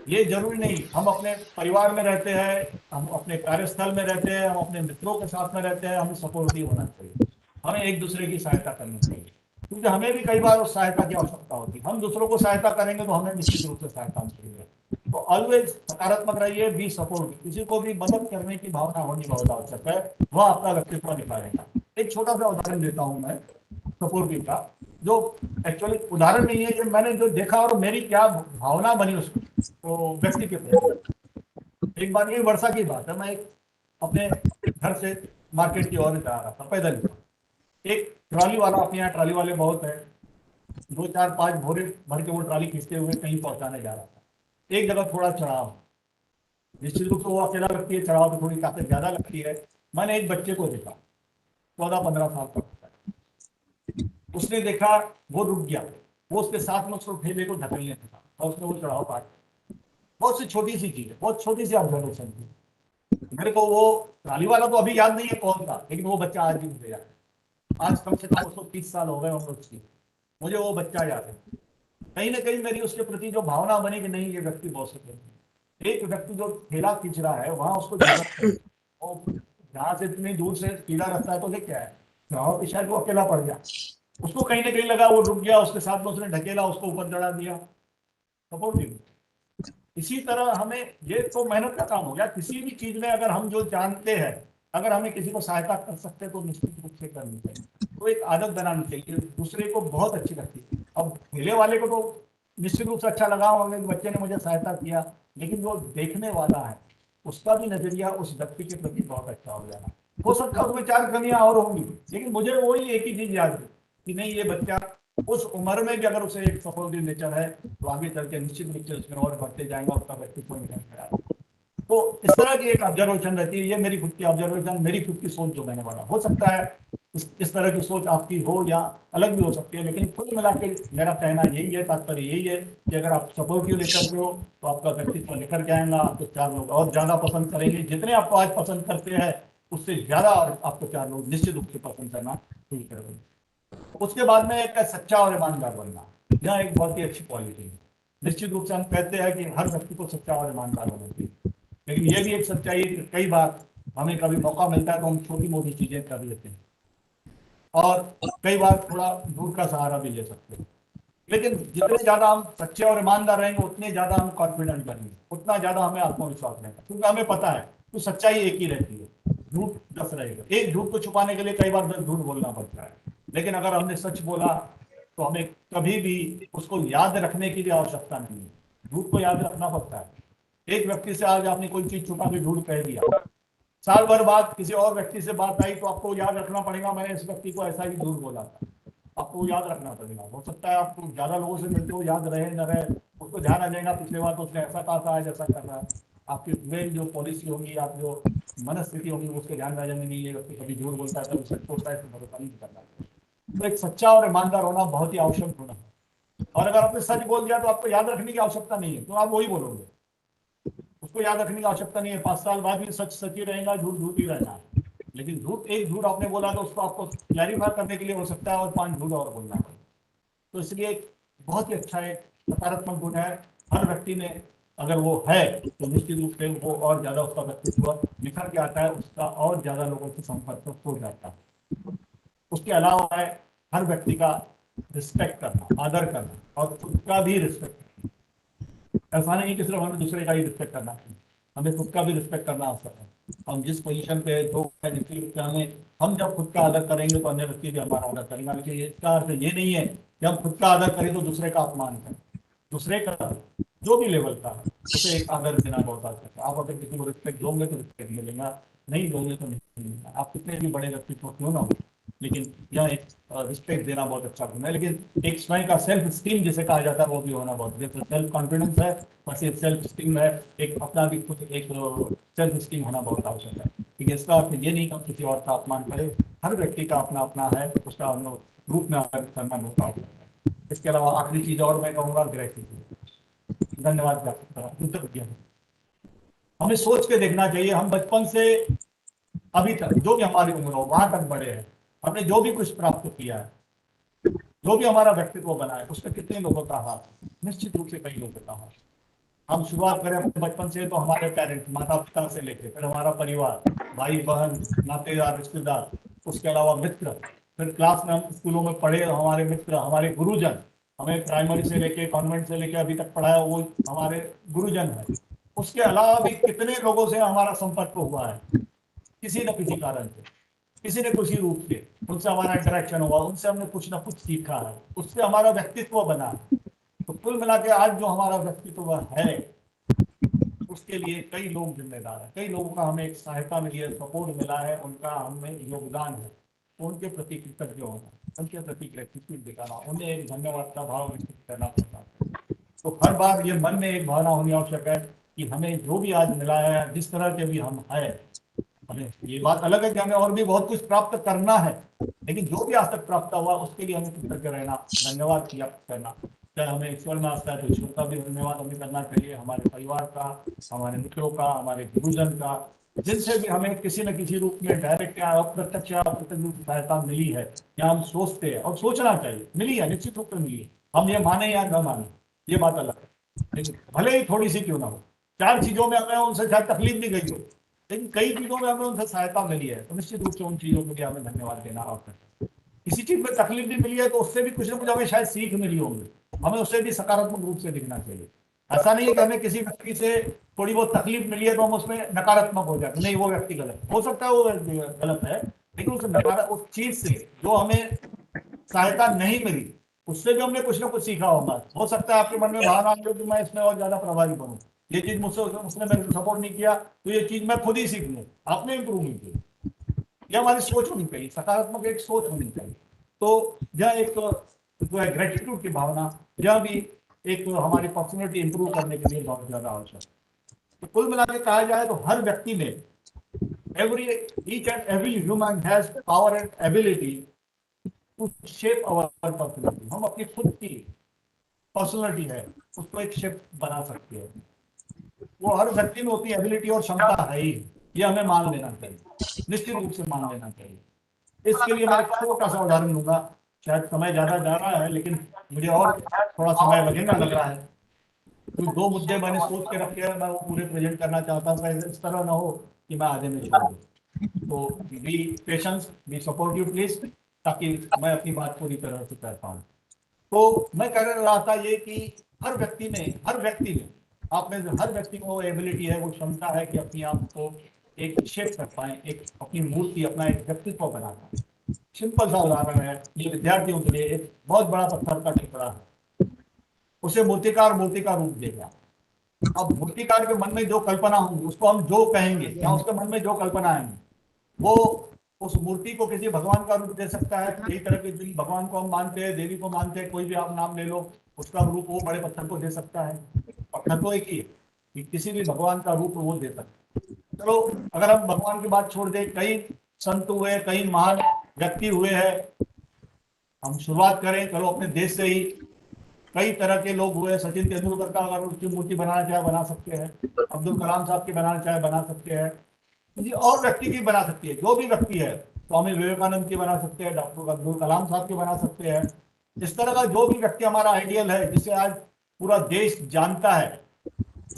S2: ये जरूरी नहीं हम अपने परिवार में रहते हैं, हम अपने कार्यस्थल में रहते हैं, हम अपने मित्रों के साथ में रहते हैं, हमें सपोर्टिव होना चाहिए, हमें एक दूसरे की सहायता करनी चाहिए, क्योंकि हमें भी कई बार उस सहायता की आवश्यकता होती है। हम दूसरों को सहायता करेंगे तो हमें निश्चित रूप से सहायता मिलेगी। तो ऑलवेज सकारात्मक रहिए, बी सपोर्ट, किसी को भी मदद करने की भावना होनी बहुत आवश्यक है, वह आपका व्यक्तित्व निखारेगा। एक छोटा सा उदाहरण देता हूं मैं सपोर्टिव का, जो एक्चुअली उदाहरण नहीं है, ये मैंने जो देखा और मेरी क्या भावना बनी उस तो व्यक्ति के प्रति। एक बार ये वर्षा की बात है, मैं अपने घर से मार्केट की ओर जा रहा था पैदल ही। एक ट्रॉली वाला, अपने यहाँ ट्रॉली वाले बहुत है, 2 4 5 भोरे भर के वो ट्रॉली खींचते हुए कहीं पहुंचाने जा रहा था। एक जगह थोड़ा चढ़ाव, निश्चित रूप से वो अकेला लगती है, चढ़ाव तो थोड़ी ताकत ज्यादा लगती है। मैंने एक बच्चे को देखा, 14 15 साल का होता है। उसने देखा, वो रुक गया, वो उसके साथ में उसको ठेले को ढकेलने लगा और उसने वो चढ़ाव पार। बहुत सी छोटी सी चीज है, बहुत छोटी सी ऑब्जर्वेशन थी। मेरे को वो ट्राली वाला तो अभी याद नहीं है कौन था, लेकिन वो बच्चा आज भी मुझे याद है। आज कम से कम उसको 30 साल हो गए होंगे उसकी, मुझे वो बच्चा याद है। कहीं ना कहीं मेरी उसके प्रति जो भावना बनी कि नहीं ये व्यक्ति बहुत सके। एक व्यक्ति जो ठेला खींच रहा है वहां उसको जरूरत है, और जहां से इतनी दूर से कीड़ा रखता है तो देख क्या है, गाँव की शायद वो अकेला पड़ गया। उसको कहीं ना कहीं लगा, वो रुक गया, उसके साथ में उसने ढकेला, उसको ऊपर चढ़ा दिया, सपोर्टिव। इसी तरह हमें, ये तो मेहनत का काम हो गया, किसी भी चीज में अगर हम जो जानते हैं, अगर हमें किसी को सहायता कर सकते हैं तो निश्चित रूप से करनी चाहिए। तो एक आदत बनानी चाहिए, दूसरे को बहुत अच्छी लगती है। अब ठेले वाले को तो निश्चित रूप से अच्छा लगा होगा कि बच्चे ने मुझे सहायता किया, लेकिन जो देखने वाला है उसका भी नजरिया उस व्यक्ति के प्रति बहुत अच्छा हो जाना। हो सकता है उसमें 4 कमियां और होंगी, लेकिन मुझे वही एक ही चीज याद है कि नहीं ये बच्चा उस उम्र में भी अगर उसे एक सपोर्टिव नेचर है, तो आगे चल के निश्चित रूप से उसमें और बढ़ते जाएंगे, उसका व्यक्तित्व निकल जाएगा। तो इस तरह की एक ऑब्जर्वेशन रहती है, ये मेरी खुद की ऑब्जर्वेशन, मेरी खुद की सोच जो मैंने बना। हो सकता है इस तरह की सोच आपकी हो या अलग भी हो सकती है, लेकिन कुल मिला के मेरा कहना यही है, तात्पर्य यही है कि अगर आप सपोर्टिव नेचर हो तो आपका व्यक्तित्व निखर जाएगा, आपको 4 लोग और ज्यादा पसंद करेंगे। जितने आपको आज पसंद करते हैं उससे ज्यादा आपको 4 लोग निश्चित रूप से पसंद करना शुरू करेंगे। उसके बाद में एक सच्चा और ईमानदार बनना, यह एक बहुत ही अच्छी क्वालिटी है। निश्चित रूप से हम कहते हैं कि हर व्यक्ति को सच्चा और ईमानदार होना चाहिए, लेकिन यह भी एक सच्चाई है कि कई बार हमें कभी मौका मिलता है तो हम छोटी मोटी चीजें कर लेते हैं, और कई बार थोड़ा झूठ का सहारा भी ले सकते हैं। लेकिन जितने ज्यादा हम सच्चे और ईमानदार रहेंगे उतने ज्यादा हम कॉन्फिडेंट बनेंगे, उतना ज्यादा हमें आत्मविश्वास रहेगा, क्योंकि हमें पता है तो सच्चाई एक ही रहती है, झूठ 10 रहेगा। एक झूठ को छुपाने के लिए कई बार 10 झूठ बोलना पड़ता है, लेकिन अगर हमने सच बोला तो हमें कभी भी उसको याद रखने की भी आवश्यकता नहीं है। झूठ को याद रखना पड़ता है। एक व्यक्ति से आज आपने कोई चीज छुपा के झूठ कह दिया, साल भर बाद किसी और व्यक्ति से बात आई तो आपको याद रखना पड़ेगा मैंने इस व्यक्ति को ऐसा ही झूठ बोला था। आपको याद रखना पड़ेगा। हो सकता है आपको ज्यादा लोगों से मिलते हो, याद रहे न रहे, उसको ध्यान आ जाएगा पिछले बार तो उसने ऐसा कहा था, आज ऐसा कर रहा है। आपकी मेन जो पॉलिसी होगी, आप जो मनस्थिति होगी, उसके ध्यान में आ जाएंगे, नहीं ये व्यक्ति कभी झूठ बोलता है, कभी सच बोलता है, तो भरोसा नहीं करना। तो एक सच्चा और ईमानदार होना बहुत ही आवश्यक होना है। और अगर आपने सच बोल दिया तो आपको याद रखने की आवश्यकता नहीं है, तो आप वही बोलोगे, उसको याद रखने की आवश्यकता नहीं है। 5 साल बाद भी सच सच ही रहेगा, झूठ झूठ ही रहना है। लेकिन झूठ, एक झूठ आपने बोला तो उसको आपको क्लैरिफाई करने के लिए हो सकता है और 5 झूठ और बोलना पड़े। तो इसलिए बहुत ही अच्छा एक सकारात्मक गुण है, हर व्यक्ति में अगर वो है तो निश्चित रूप से वो और ज्यादा उसका व्यक्तित्व निखर के आता है, उसका और ज्यादा लोगों से संपर्क हो जाता है। उसके अलावा है हर व्यक्ति का रिस्पेक्ट करना, आदर करना, और खुद का भी रिस्पेक्ट करना। ऐसा नहीं कि सिर्फ हमें दूसरे का ही रिस्पेक्ट करना है, हमें खुद का भी रिस्पेक्ट करना आवश्यक है। हम जिस पोजीशन पे जो है, निश्चित रूप से हमें, हम जब खुद का आदर करेंगे तो अन्य व्यक्ति भी हमारा आदर करेगा। लेकिन इसका अर्थ ये नहीं है कि हम खुद का आदर करें तो दूसरे का अपमान करें। दूसरे का जो भी लेवल का है उसे एक आदर देना बहुत आवश्यक है। आप अगर किसी को रिस्पेक्ट दोगे तो रिस्पेक्ट मिलेगा, नहीं दोगे तो नहीं मिलेगा, आप कितने भी बड़े व्यक्तित्व क्यों ना हो। लेकिन यह एक रिस्पेक्ट देना बहुत अच्छा गुण है। लेकिन एक स्वयं का सेल्फ स्टीम जिसे कहा जाता है वो भी होना बहुत, जैसे सेल्फ कॉन्फिडेंस है वैसे सेल्फ स्टीम है, एक अपना भी खुद एक सेल्फ स्टीम होना बहुत आवश्यक है। ठीक है, इसका अर्थ ये नहीं कि हम किसी और का अपमान करें, हर व्यक्ति का अपना अपना है, उसका हम लोग रूप में आदर करना बहुत आवश्यक है। इसके अलावा आखिरी चीज और मैं कहूँगा ग्रेटिट्यूड, धन्यवाद ज्ञापित करा, कृतज्ञ हूं। हमें सोच के देखना चाहिए, हम बचपन से अभी तक जो भी हमारी उम्र हो वहां तक बढ़े हैं, हमने जो भी कुछ प्राप्त किया है, जो भी हमारा व्यक्तित्व बना है, उसमें कितने लोगों का हाथ है? निश्चित रूप से कई लोगों का हाथ। हम शुरुआत करें अपने बचपन से तो हमारे पेरेंट्स, माता पिता से लेकर फिर हमारा परिवार, भाई बहन, नातेदार, रिश्तेदार, उसके अलावा मित्र, फिर क्लास में हम स्कूलों में पढ़े हमारे मित्र, हमारे गुरुजन, हमें प्राइमरी से लेके कॉन्वेंट से लेके अभी तक पढ़ाया वो हमारे गुरुजन है। उसके अलावा भी कितने लोगों से हमारा संपर्क हुआ है, किसी न किसी कारण से, किसी न किसी रूप से उनसे हमारा इंटरेक्शन हुआ, उनसे हमने कुछ ना कुछ सीखा है, उससे हमारा व्यक्तित्व बना है। तो कुल मिला के आज जो हमारा व्यक्तित्व है उसके लिए कई लोग जिम्मेदार हैं, कई लोगों का हमें एक सहायता मिली है, सपोर्ट मिला है, उनका हमें योगदान है, तो उनके प्रति कृतज्ञ होना, उनके प्रति ग्रेटिट्यूड दिखाना, उन्हें एक धन्यवाद का भाव व्यक्त करना पड़ता है। तो हर बार ये मन में एक भावना होनी आवश्यक है कि हमें जो भी आज मिला है, जिस तरह के भी हम हैं, हमें ये बात अलग है कि हमें और भी बहुत कुछ प्राप्त करना है, लेकिन जो भी आज तक प्राप्त हुआ उसके लिए हमें कृतज्ञ रहना, धन्यवाद ज्ञापित करना। चाहे हमें ईश्वर में आस्था है तो ईश्वर का भी धन्यवाद हमें करना चाहिए, हमारे परिवार का, हमारे मित्रों का, हमारे गुरुजन का, जिनसे भी हमें किसी न किसी रूप में डायरेक्ट या अप्रत्यक्ष या अप्रत्यक्ष रूप से सहायता मिली है, या हम सोचते हैं और सोचना चाहिए मिली है, निश्चित रूप से मिली है, हम ये माने या न माने ये बात अलग है, लेकिन भले ही थोड़ी सी क्यों ना हो, चार चीजों में हमें उनसे शायद तकलीफ भी गई हो, लेकिन कई चीजों में हमें उनसे सहायता मिली है, तो निश्चित रूप से उन चीजों के लिए हमें धन्यवाद देना आवश्यक है। किसी चीज में तकलीफ भी मिली है तो उससे भी कुछ ना कुछ हमें शायद सीख मिली होगी, हमें उससे भी सकारात्मक रूप से दिखना चाहिए। ऐसा नहीं है कि हमें किसी व्यक्ति से थोड़ी बहुत तकलीफ मिली है तो हम उसमें नकारात्मक हो जाते, नहीं वो व्यक्ति गलत हो सकता है, वो गलत है, लेकिन उस चीज से जो हमें सहायता नहीं मिली उससे भी हमने कुछ ना कुछ सीखा होगा। हो सकता है आपके मन में भावना हो कि मैं इसमें और ज्यादा प्रभावी बनूं, ये चीज मुझसे उसने मेरे को सपोर्ट नहीं किया तो ये चीज मैं खुद ही सीख लूं, आपने इंप्रूव नहीं की। ये हमारी सोच होनी चाहिए, सकारात्मक एक सोच होनी चाहिए। तो यह एक जो है ग्रेटिट्यूड की भावना, यह भी एक हमारी पर्सनैलिटी इंप्रूव करने के लिए बहुत ज्यादा आवश्यक है। तो कुल मिला के कहा जाए तो हर व्यक्ति में, every each and every human has power and ability to shape our personality. हम अपनी खुद की पर्सनैलिटी है उसको एक शेप बना सकते हैं, वो हर व्यक्ति में होती एबिलिटी और क्षमता है ही, ये हमें मान लेना चाहिए, निश्चित रूप से मान लेना चाहिए। इसके लिए मैं एक छोटा सा उदाहरण दूंगा, शायद समय ज्यादा जा रहा है लेकिन मुझे और थोड़ा समय लगेगा लग रहा है, कुछ दो मुद्दे मैंने सोच के रखे हैं, मैं वो पूरे प्रेजेंट करना चाहता हूँ, इस तरह ना हो कि मैं आधे में छोड़ दूँ। तो B patience, be supportive please, ताकि मैं अपनी बात पूरी तरह से कर पाऊँ। तो मैं कह रहा था ये कि हर व्यक्ति में आप में जो हर व्यक्ति को एबिलिटी है, वो क्षमता है कि अपने आप को एक शेप कर पाए, एक अपनी मूर्ति, अपना एक व्यक्तित्व बना पाए। सिंपल सा उदाहरण है, ये विद्यार्थियों के लिए एक बहुत बड़ा पत्थर का टुकड़ा है, उसे मूर्तिकार मूर्ति का रूप देगा। अब मूर्तिकार के मन में जो कल्पना होगी उसको हम जो कहेंगे, या उसके मन में जो कल्पना आएंगे, वो उस मूर्ति को किसी भगवान का रूप दे सकता है। कई तरह के जिन भगवान को हम मानते हैं, देवी को मानते हैं, कोई भी आप नाम ले लो, उसका रूप वो बड़े पत्थर को दे सकता है। पत्थर तो एक ही है कि किसी भी भगवान का रूप वो दे सकता है। चलो अगर हम भगवान की बात छोड़ दें, कई संत हुए, कई महान व्यक्ति हुए हैं, हम शुरुआत करें चलो अपने देश से ही, कई तरह के लोग हुए। सचिन तेंदुलकर का अगर उसकी मूर्ति बनाना चाहे बना सकते हैं, अब्दुल कलाम साहब की बनाना चाहे बना सकते हैं, किसी और व्यक्ति की बना सकती है, जो भी व्यक्ति है, स्वामी विवेकानंद की बना सकते हैं, डॉक्टर अब्दुल कलाम साहब की बना सकते हैं। इस तरह का जो भी व्यक्ति हमारा आइडियल है, जिसे आज पूरा देश जानता है,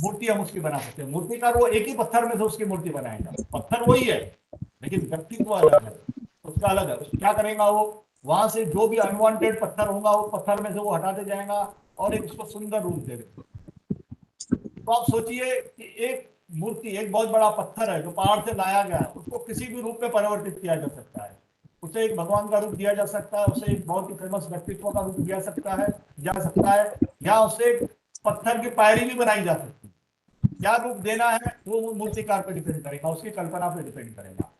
S2: मूर्ति हम उसकी बना सकते हैं। मूर्तिकार वो एक ही पत्थर में से उसकी मूर्ति बनाएगा, पत्थर वही है लेकिन व्यक्तित्व अलग है, उसका अलग है। उसको क्या करेगा, वो वहां से जो भी अनवांटेड पत्थर होगा वो पत्थर में से वो हटाते जाएगा और एक उसको सुंदर रूप दे देगा। तो आप सोचिए कि एक मूर्ति, एक बहुत बड़ा पत्थर है जो पहाड़ से लाया गया है, उसको किसी भी रूप में परिवर्तित किया जा सकता है, उसे एक भगवान का रूप दिया जा सकता है, उसे एक बहुत ही फेमस व्यक्तित्व का रूप दिया जा सकता है, या उसे पत्थर की पायरी भी बनाई जा सकती है। क्या रूप देना है वो मूर्तिकार पे डिपेंड करेगा, उसकी कल्पना पे डिपेंड करेगा।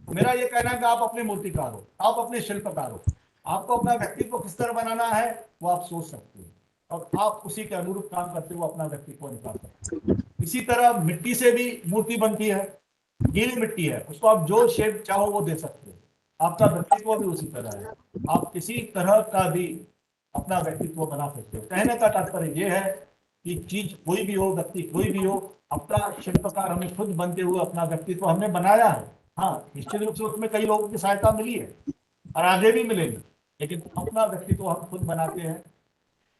S2: मेरा ये कहना है कि आप अपने मूर्तिकार हो, आप अपने शिल्पकार हो, आपको अपना व्यक्तित्व किस तरह बनाना है वो आप सोच सकते हो और आप उसी के अनुरूप काम करते हुए अपना व्यक्तित्व निकाल सकते हो। इसी तरह मिट्टी से भी मूर्ति बनती है, गीली मिट्टी है, उसको आप जो शेप चाहो वो दे सकते हो। आपका व्यक्तित्व भी उसी तरह है, आप किसी तरह का भी अपना व्यक्तित्व बना सकते हो। कहने का तात्पर्य यह है कि चीज कोई भी हो, व्यक्ति कोई भी हो, अपना शिल्पकार हमें खुद बनते हुए अपना व्यक्तित्व हमने बनाया है। हाँ, निश्चित रूप से उसमें कई लोगों की सहायता मिली है और आगे भी मिलेगी, लेकिन अपना व्यक्तित्व हम खुद बनाते हैं।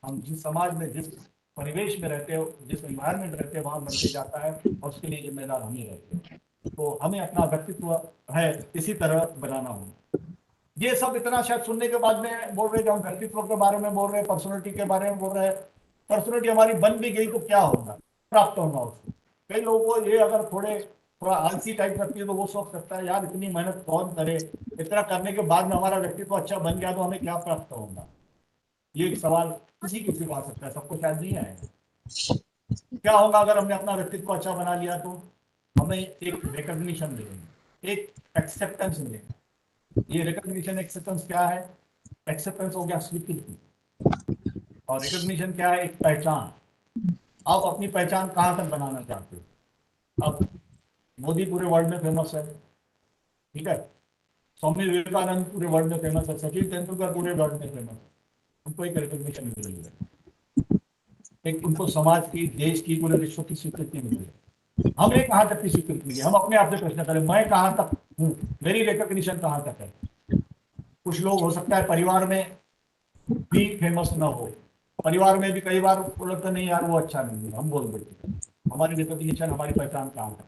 S2: हम जिस समाज में, जिस परिवेश में रहते हो, जिस एनवायरमेंट रहते हैं, वहां बनते जाता है और उसके लिए जिम्मेदार हम ही रहते हैं। तो हमें अपना व्यक्तित्व है इसी तरह बनाना होगा। ये सब इतना शायद सुनने के बाद में बोल रहे कि हम व्यक्तित्व के बारे में बोल रहे हैं, पर्सनैलिटी के बारे में बोल रहे हैं। पर्सनैलिटी हमारी बन भी गई तो क्या होगा, प्राप्त होगा उसको। कई लोगों को ये अगर थोड़ा आलसी टाइप रखती है तो वो सोच सकता है यार इतनी मेहनत कौन करे, इतना करने के बाद में हमारा व्यक्तित्व अच्छा बन गया तो हमें क्या प्राप्त होगा। ये एक सवाल किसी किसी को आ सकता है, सबको शायद नहीं आएगा। क्या होगा अगर हमने अपना व्यक्तित्व अच्छा बना लिया तो हमें एक रिकग्निशन मिलेगी, एक एक्सेप्टेंस मिलेगी। ये रिकग्निशन एक्सेप्टेंस क्या है? एक्सेप्टेंस हो गया स्वीकृति, और रिकग्निशन क्या है? एक पहचान। आप अपनी पहचान कहाँ तक बनाना चाहते हो? अब मोदी पूरे वर्ल्ड में फेमस है, ठीक है, स्वामी विवेकानंद पूरे वर्ल्ड में फेमस है, सचिन तेंदुलकर पूरे वर्ल्ड में फेमस है। उनको एक रिकग्निशन मिल रही है, एक उनको समाज की, देश की, पूरे विश्व की स्वीकृति मिल रही है। हमें कहाँ तक की स्वीकृति मिली? हम अपने आप से प्रश्न करें, मैं कहाँ तक हूँ, मेरी रिकग्निशन कहाँ तक है? कुछ लोग हो सकता है परिवार में भी फेमस ना हो, परिवार में भी कई बार लगता नहीं यार वो अच्छा नहीं है, हम बोल देते हैं। हमारी रिकग्निशन, हमारी पहचान कहाँ तक?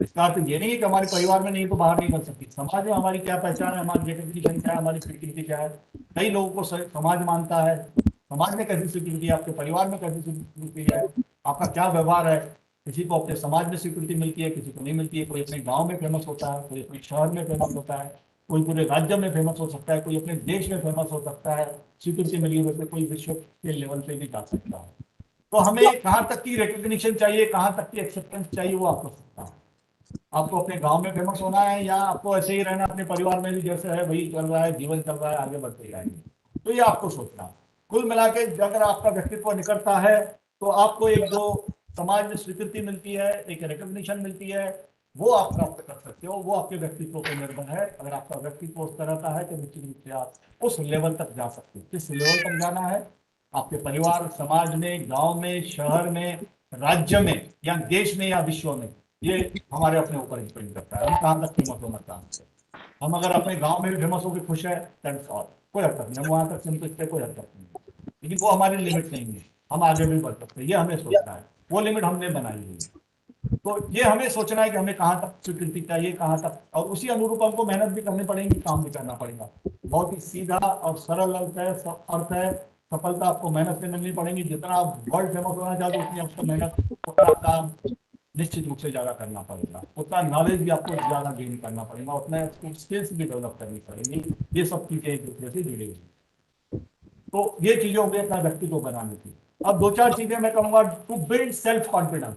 S2: इसका अर्थ ये नहीं है कि हमारे परिवार में नहीं तो बाहर नहीं बन सकती। समाज में हमारी क्या पहचान है, हमारी रिकग्निशन क्या है, हमारी स्वीकृति क्या है? कई लोगों को समाज मानता है, समाज में कैसी स्वीकृति है, आपके परिवार में कैसी स्वीकृति है, आपका क्या व्यवहार है। किसी को अपने समाज में स्वीकृति मिलती है, किसी को नहीं मिलती है। कोई अपने गांव में फेमस होता है, कोई अपने शहर में फेमस होता है, कोई पूरे राज्य में फेमस हो सकता है, कोई अपने देश में फेमस हो सकता है। स्वीकृति मिली हुई कोई विश्व के लेवल पे भी जा सकता है। तो हमें कहाँ तक की रिकग्निशन चाहिए, कहाँ तक की एक्सेप्टेंस चाहिए, वो आपको सकता है। आपको अपने गांव में फेमस होना है या आपको ऐसे ही रहना, अपने परिवार में भी जैसे है वही चल रहा है, जीवन चल रहा है, आगे बढ़ते जाएंगे। तो ये आपको सोचना है। कुल मिला के अगर आपका व्यक्तित्व निकलता है तो आपको एक जो समाज में स्वीकृति मिलती है, एक रिकग्निशन मिलती है, वो आप प्राप्त कर सकते हो। वो आपके व्यक्तित्व पर निर्भर है। अगर आपका व्यक्तित्व उस तरह का है तो निश्चित रूप से आप उस लेवल तक जा सकते हो। किस लेवल तक जाना है? आपके परिवार, समाज में, गांव में, शहर में, राज्य में, या देश में, या विश्व में, ये हमारे अपने ऊपर डिपेंड करता है हम कहाँ तक फेमस होना चाहते हैं। हम अगर अपने गांव में भी फेमस होकर खुश है, दैट्स ऑल, कोई हद तक नहीं, हम वहां तक संतुष्ट है, कोई हद तक नहीं। लेकिन वो हमारी लिमिट नहीं है, हम आगे भी बढ़ सकते हैं, ये हमें सोचना है। वो लिमिट हमने बनाई हुई है। तो ये हमें सोचना है कि हमें कहाँ तक स्वीकृति चाहिए, कहाँ तक, और उसी अनुरूप हमको मेहनत भी करनी पड़ेगी, काम भी करना पड़ेगा। बहुत ही सीधा और सरल अर्थ है, सफलता आपको मेहनत से मिलनी पड़ेगी। जितना आप वर्ल्ड फेमस होना चाहते हो उतनी आपको मेहनत, उतना काम निश्चित रूप से ज्यादा करना पड़ेगा, उतना नॉलेज भी आपको ज्यादा गेन करना पड़ेगा, उतना स्किल्स भी डेवलप करनी पड़ेगी। ये सब चीजें एक दूसरे से जुड़ी हुई। तो ये चीजें हो गई अपना व्यक्तित्व बनाने की। अब दो चार चीजें मैं कहूंगा टू बिल्ड सेल्फ कॉन्फिडेंस,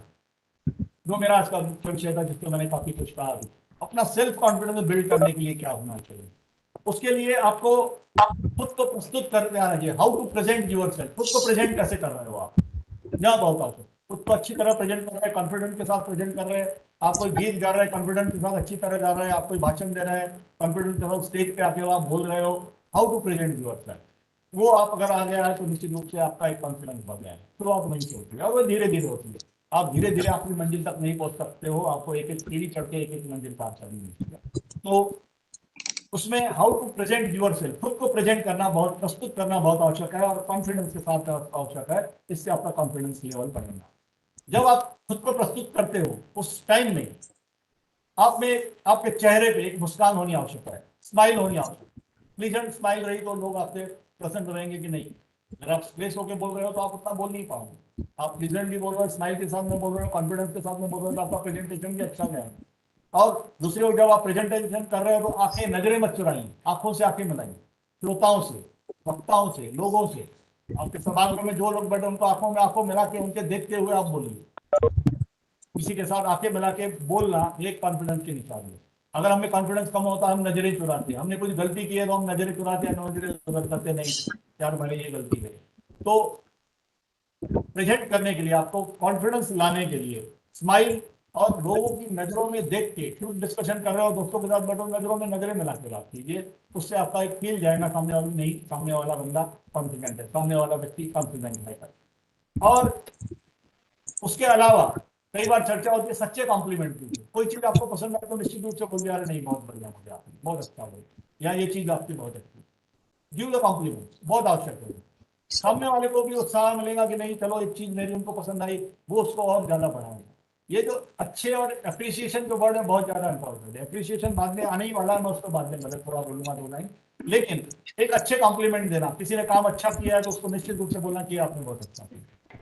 S2: जो मेरा आज का मुख्य विषय था, जिसको मैंने काफी कुछ कहा अभी। अपना सेल्फ कॉन्फिडेंस बिल्ड करने के लिए क्या होना चाहिए? उसके लिए आपको खुद को प्रस्तुत करते आना चाहिए। How to present yourself, खुद को प्रेजेंट कैसे कर रहे हो आप, यहाँ बहुत आवश्यक। खुद को अच्छी तरह प्रेजेंट कर रहे हैं, कॉन्फिडेंस के साथ प्रेजेंट कर रहे हैं। आप कोई गीत गा रहे हैं, कॉन्फिडेंस के साथ अच्छी तरह गा रहे हैं। आप कोई भाषण दे रहे हैं, कॉन्फिडेंस के साथ स्टेज पे आके आप बोल रहे हो। How to present yourself, वो आप अगर आ गया है तो निश्चित रूप से आपका एक कॉन्फिडेंस बढ़ गया है। तो आप नहीं होती है, और वो धीरे धीरे होती है। आप धीरे धीरे अपनी मंजिल तक नहीं पहुंच सकते हो, आपको एक एक सीढ़ी चढ़ के एक एक मंजिल पार करनी होती है। तो उसमें how to present yourself, खुद को प्रेजेंट करना, बहुत प्रस्तुत करना बहुत आवश्यक है, और कॉन्फिडेंस के साथ आवश्यक है। इससे आपका कॉन्फिडेंस लेवल बढ़ेगा। जब आप खुद को प्रस्तुत करते हो उस टाइम में आप में, आपके चेहरे पे एक मुस्कान होनी आवश्यक है, स्माइल होनी आवश्यक है। प्लीजेंट स्माइल रही तो लोग आपसे प्रसन्न रहेंगे कि नहीं। अगर आप स्ट्रेस होकर बोल रहे हो तो आप उतना बोल नहीं पाओगे। आप प्लीजेंट भी बोल रहे हो, स्माइल के साथ में बोल रहे हो, कॉन्फिडेंस के साथ में बोल रहे हो, तो आपका प्रेजेंटेशन भी अच्छा जाएगा। और दूसरी ओर जब आप प्रेजेंटेशन कर रहे हो तो आंखें, नजरें मत चुराइए, आंखों से आंखें मिलाइए, श्रोताओं से, वक्ताओं से, लोगों से। आपके सभागृह में जो लोग बैठे उनको आंखों में आंखों मिला के उनके देखते हुए आप बोलिए। किसी के साथ आंखें मिला के बोलना एक कॉन्फिडेंस की निशानी है। अगर हमें कॉन्फिडेंस कम होता है हम नजरें चुराते हैं, हमने कुछ गलती की है तो हम नजरें चुराते हैं, नजरें सुधर करते नहीं यार मैंने ये गलती है। तो प्रेजेंट करने के लिए आपको कॉन्फिडेंस लाने के लिए स्माइल और लोगों की नजरों में देख के फिर डिस्कशन कर रहे हो दोस्तों के साथ बैठो नजरों में नजरें मिला के बात कीजिए। उससे आपका एक फील जाएगा सामने वाला नहीं, सामने वाला बंदा कॉन्फिडेंट है, सामने वाला व्यक्ति कॉन्फिडेंट है। और उसके अलावा कई बार चर्चा होती है सच्चे कॉम्प्लीमेंट कीजिए। कोई चीज आपको पसंद आए तो निश्चित रूप से बोल दिया नहीं बहुत बढ़िया मुझे आपने बहुत अच्छा बोला, या ये चीज आपकी बहुत अच्छी। गिव द कॉम्प्लीमेंट बहुत आवश्यक है। सामने वाले को भी उत्साह मिलेगा कि नहीं चलो एक चीज मेरी उनको पसंद आई, वो उसको और ज्यादा बढ़ाएगा। ये जो अच्छे और अप्रिसिएशन जो वर्ड है बहुत ज्यादा इंपॉर्टेंट है। अप्रिसिएशन बाद में आने ही वाला है, मैं उसको बाद में मतलब थोड़ा बोलूंगा दो लाइन। लेकिन एक अच्छे कॉम्प्लीमेंट देना, किसी ने काम अच्छा किया है तो उसको निश्चित रूप से बोलना कि आपने बहुत अच्छा किया।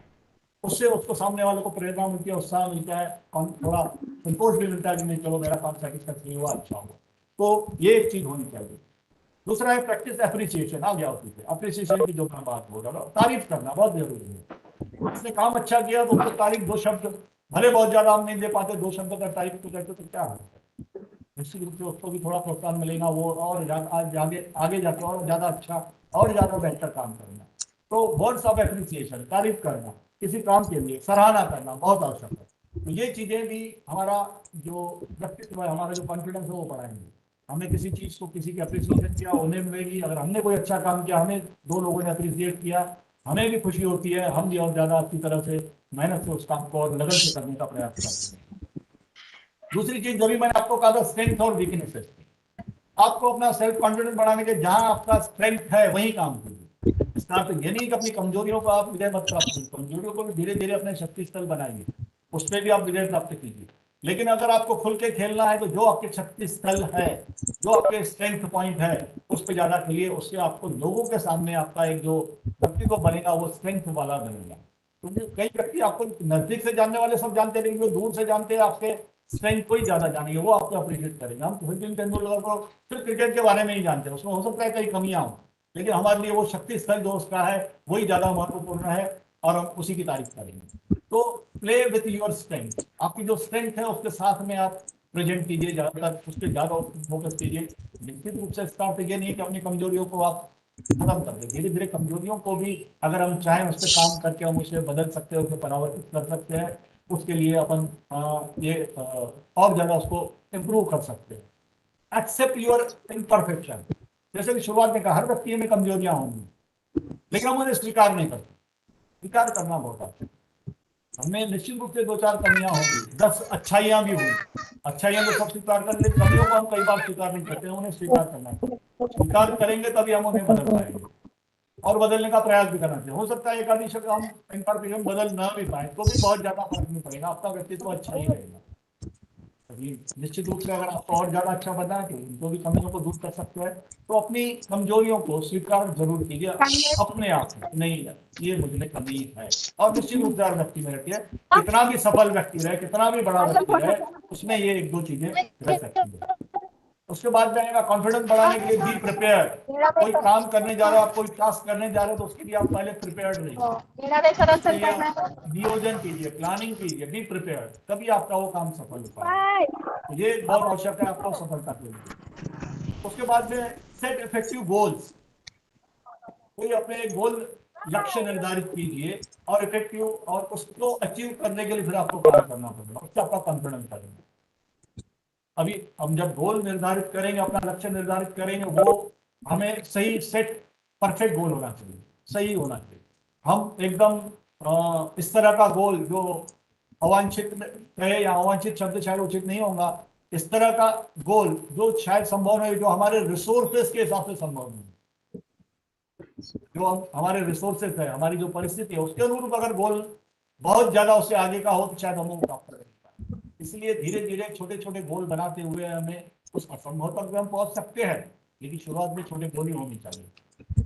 S2: उससे उसको सामने वाले को प्रेरणा मिलती है, उत्साह मिलता है और थोड़ा संतोष भी मिलता है कि नहीं चलो मेरा काम सेटिस्फैक्टरी हुआ, अच्छा हुआ। तो ये एक चीज होनी चाहिए। दूसरा है प्रैक्टिस एप्रिसिएशन। आ गया उसी से अप्रिसिएशन की जो मैं बात बोल रहा हूँ, तारीफ करना बहुत जरूरी है। उसने काम अच्छा किया तो उसको तारीफ दो शब्द, भले बहुत ज्यादा हम नहीं दे पाते, दो शब्द का तारीफ तो करते तो क्या है, निश्चित रूप से उसको भी थोड़ा प्रोत्साहन मिलेगा, वो और आगे आगे जाके और ज्यादा अच्छा और ज्यादा बेहतर काम करना। तो वर्ड्स ऑफ एप्रिसिएशन, तारीफ करना किसी काम के लिए, सराहना करना बहुत आवश्यक है। तो ये चीजें भी हमारा जो व्यक्तित्व है, हमारा जो कॉन्फिडेंस है वो बढ़ाएंगे। हमने किसी चीज को किसी की अप्रिसिएशन किया उन्हें मिलेगी, अगर हमने कोई अच्छा काम किया हमें दो लोगों ने अप्रिसिएट किया, हमें भी खुशी होती है, हम भी और ज्यादा अच्छी तरह से मेहनत से उस काम को और लगन से करने का प्रयास करते हैं। दूसरी चीज जो भी मैंने आपको कहा था स्ट्रेंथ और वीकनेसेस, आपको अपना सेल्फ कॉन्फिडेंस बढ़ाने के जहां आपका स्ट्रेंथ है वहीं काम कीजिए। इसका अर्थ ये नहीं कि अपनी कमजोरियों को आप विजय मत प्राप्त कीजिए, कमजोरियों को भी धीरे धीरे अपने शक्ति स्थल बनाइए, उस पर भी आप विजय प्राप्त कीजिए। लेकिन अगर आपको खुल के खेलना है तो जो आपके शक्ति स्थल है, जो आपके स्ट्रेंथ पॉइंट है उस पर ज्यादा खेलिए। उससे आपको लोगों के सामने आपका एक जो व्यक्तित्व बनेगा वो स्ट्रेंथ वाला बनेगा। क्योंकि कई व्यक्ति आपको नजदीक से जानने वाले सब जानते रहेंगे, दूर से जानते हैं आपके स्ट्रेंथ को ही ज्यादा जानेंगे, वो आपको अप्रिशिएट करेंगे। हम सचिन तेंदुलकर को सिर्फ क्रिकेट के बारे में ही जानते हैं, उसमें हो सकता है कई कमियां हो, लेकिन हमारे लिए वो शक्ति स्थल जो उसका है वही ज्यादा महत्वपूर्ण है और हम उसी की तारीफ करेंगे। तो प्ले विथ योर स्ट्रेंथ, आपकी जो स्ट्रेंथ है उसके साथ में आप प्रेजेंट कीजिए, ज्यादातर उस पर ज्यादा फोकस कीजिए। निश्चित रूप से इसका अर्थ ये नहीं कि अपनी कमजोरियों को आप खत्म कर दें, धीरे धीरे कमजोरियों को भी अगर हम चाहें उस पर काम करके हम उसे बदल सकते हैं, उसे परावर्तित कर सकते हैं। उसके लिए अपन और ज्यादा उसको इम्प्रूव कर सकते हैं। एक्सेप्ट योर इम्परफेक्शन, जैसे कि शुरुआत में कहा हर व्यक्ति में कमजोरियां होंगी, लेकिन हम उन्हें स्वीकार नहीं करते। स्वीकार करना बहुत आता है। हमें निश्चित रूप से दो चार कमियां होंगी, 10 अच्छाइयां भी होंगी। अच्छाइयां तो सब स्वीकार कर लेते, कमियों को हम कई बार स्वीकार नहीं करते, उन्हें स्वीकार करना चाहिए। स्वीकार करेंगे तभी हम उन्हें बदल पाएंगे और बदलने का प्रयास भी करना चाहिए। हो सकता है एक आदि शब्द हम इम्परफेक्शन बदल ना भी पाए तो भी बहुत ज्यादा फर्क नहीं पड़ेगा, आपका व्यक्तित्व अच्छा ही रहेगा। अभी निश्चित रूप से अगर आपको और ज्यादा अच्छा बना के जो भी कमियों को दूर कर सकते हैं तो अपनी कमजोरियों को स्वीकार जरूर कीजिए अपने आप में, नहीं ये मुझ में कमी है। और निश्चित रूप से हर व्यक्ति में रखिए, कितना भी सफल व्यक्ति रहे, कितना भी बड़ा व्यक्ति रहे, उसमें ये एक दो चीजें रह सकती है। उसके बाद जाएगा कॉन्फिडेंस बढ़ाने के लिए बी प्रिपेयर। कोई काम करने जा रहे हो आप, कोई टास्क करने जा रहे हो तो उसके लिए आप पहले प्रिपेयर्ड रहिए, उसके लिए आप नियोजन कीजिए, प्लानिंग कीजिए, बी प्रिपेयर्ड, तभी आपका वो काम सफल हो पाएगा। तो ये बहुत आवश्यक है आपको सफलता के लिए। उसके बाद में सेट इफेक्टिव गोल्स, कोई अपने गोल लक्ष्य निर्धारित कीजिए और इफेक्टिव, और उसको अचीव करने के लिए फिर आपको काम करना पड़ेगा, उससे आपका कॉन्फिडेंस बढ़ेगा। अभी हम जब गोल निर्धारित करेंगे, अपना लक्ष्य निर्धारित करेंगे, वो हमें सही सेट परफेक्ट गोल होना चाहिए, सही होना चाहिए। हम एकदम इस तरह का गोल जो अवांछित कहे, या अवांछित शब्द शायद उचित नहीं होगा, इस तरह का गोल जो शायद संभव नहीं, जो हमारे रिसोर्सेस के हिसाब से संभव नहीं, जो हमारे रिसोर्सेस है, हमारी जो परिस्थिति है उसके अनुरूप अगर गोल बहुत ज्यादा उससे आगे का हो तो शायद हम प्राप्त करें। इसलिए धीरे धीरे छोटे छोटे गोल बनाते हुए हमें उस असंभव तक हम पहुंच सकते हैं, लेकिन शुरुआत में छोटे गोल ही होनी चाहिए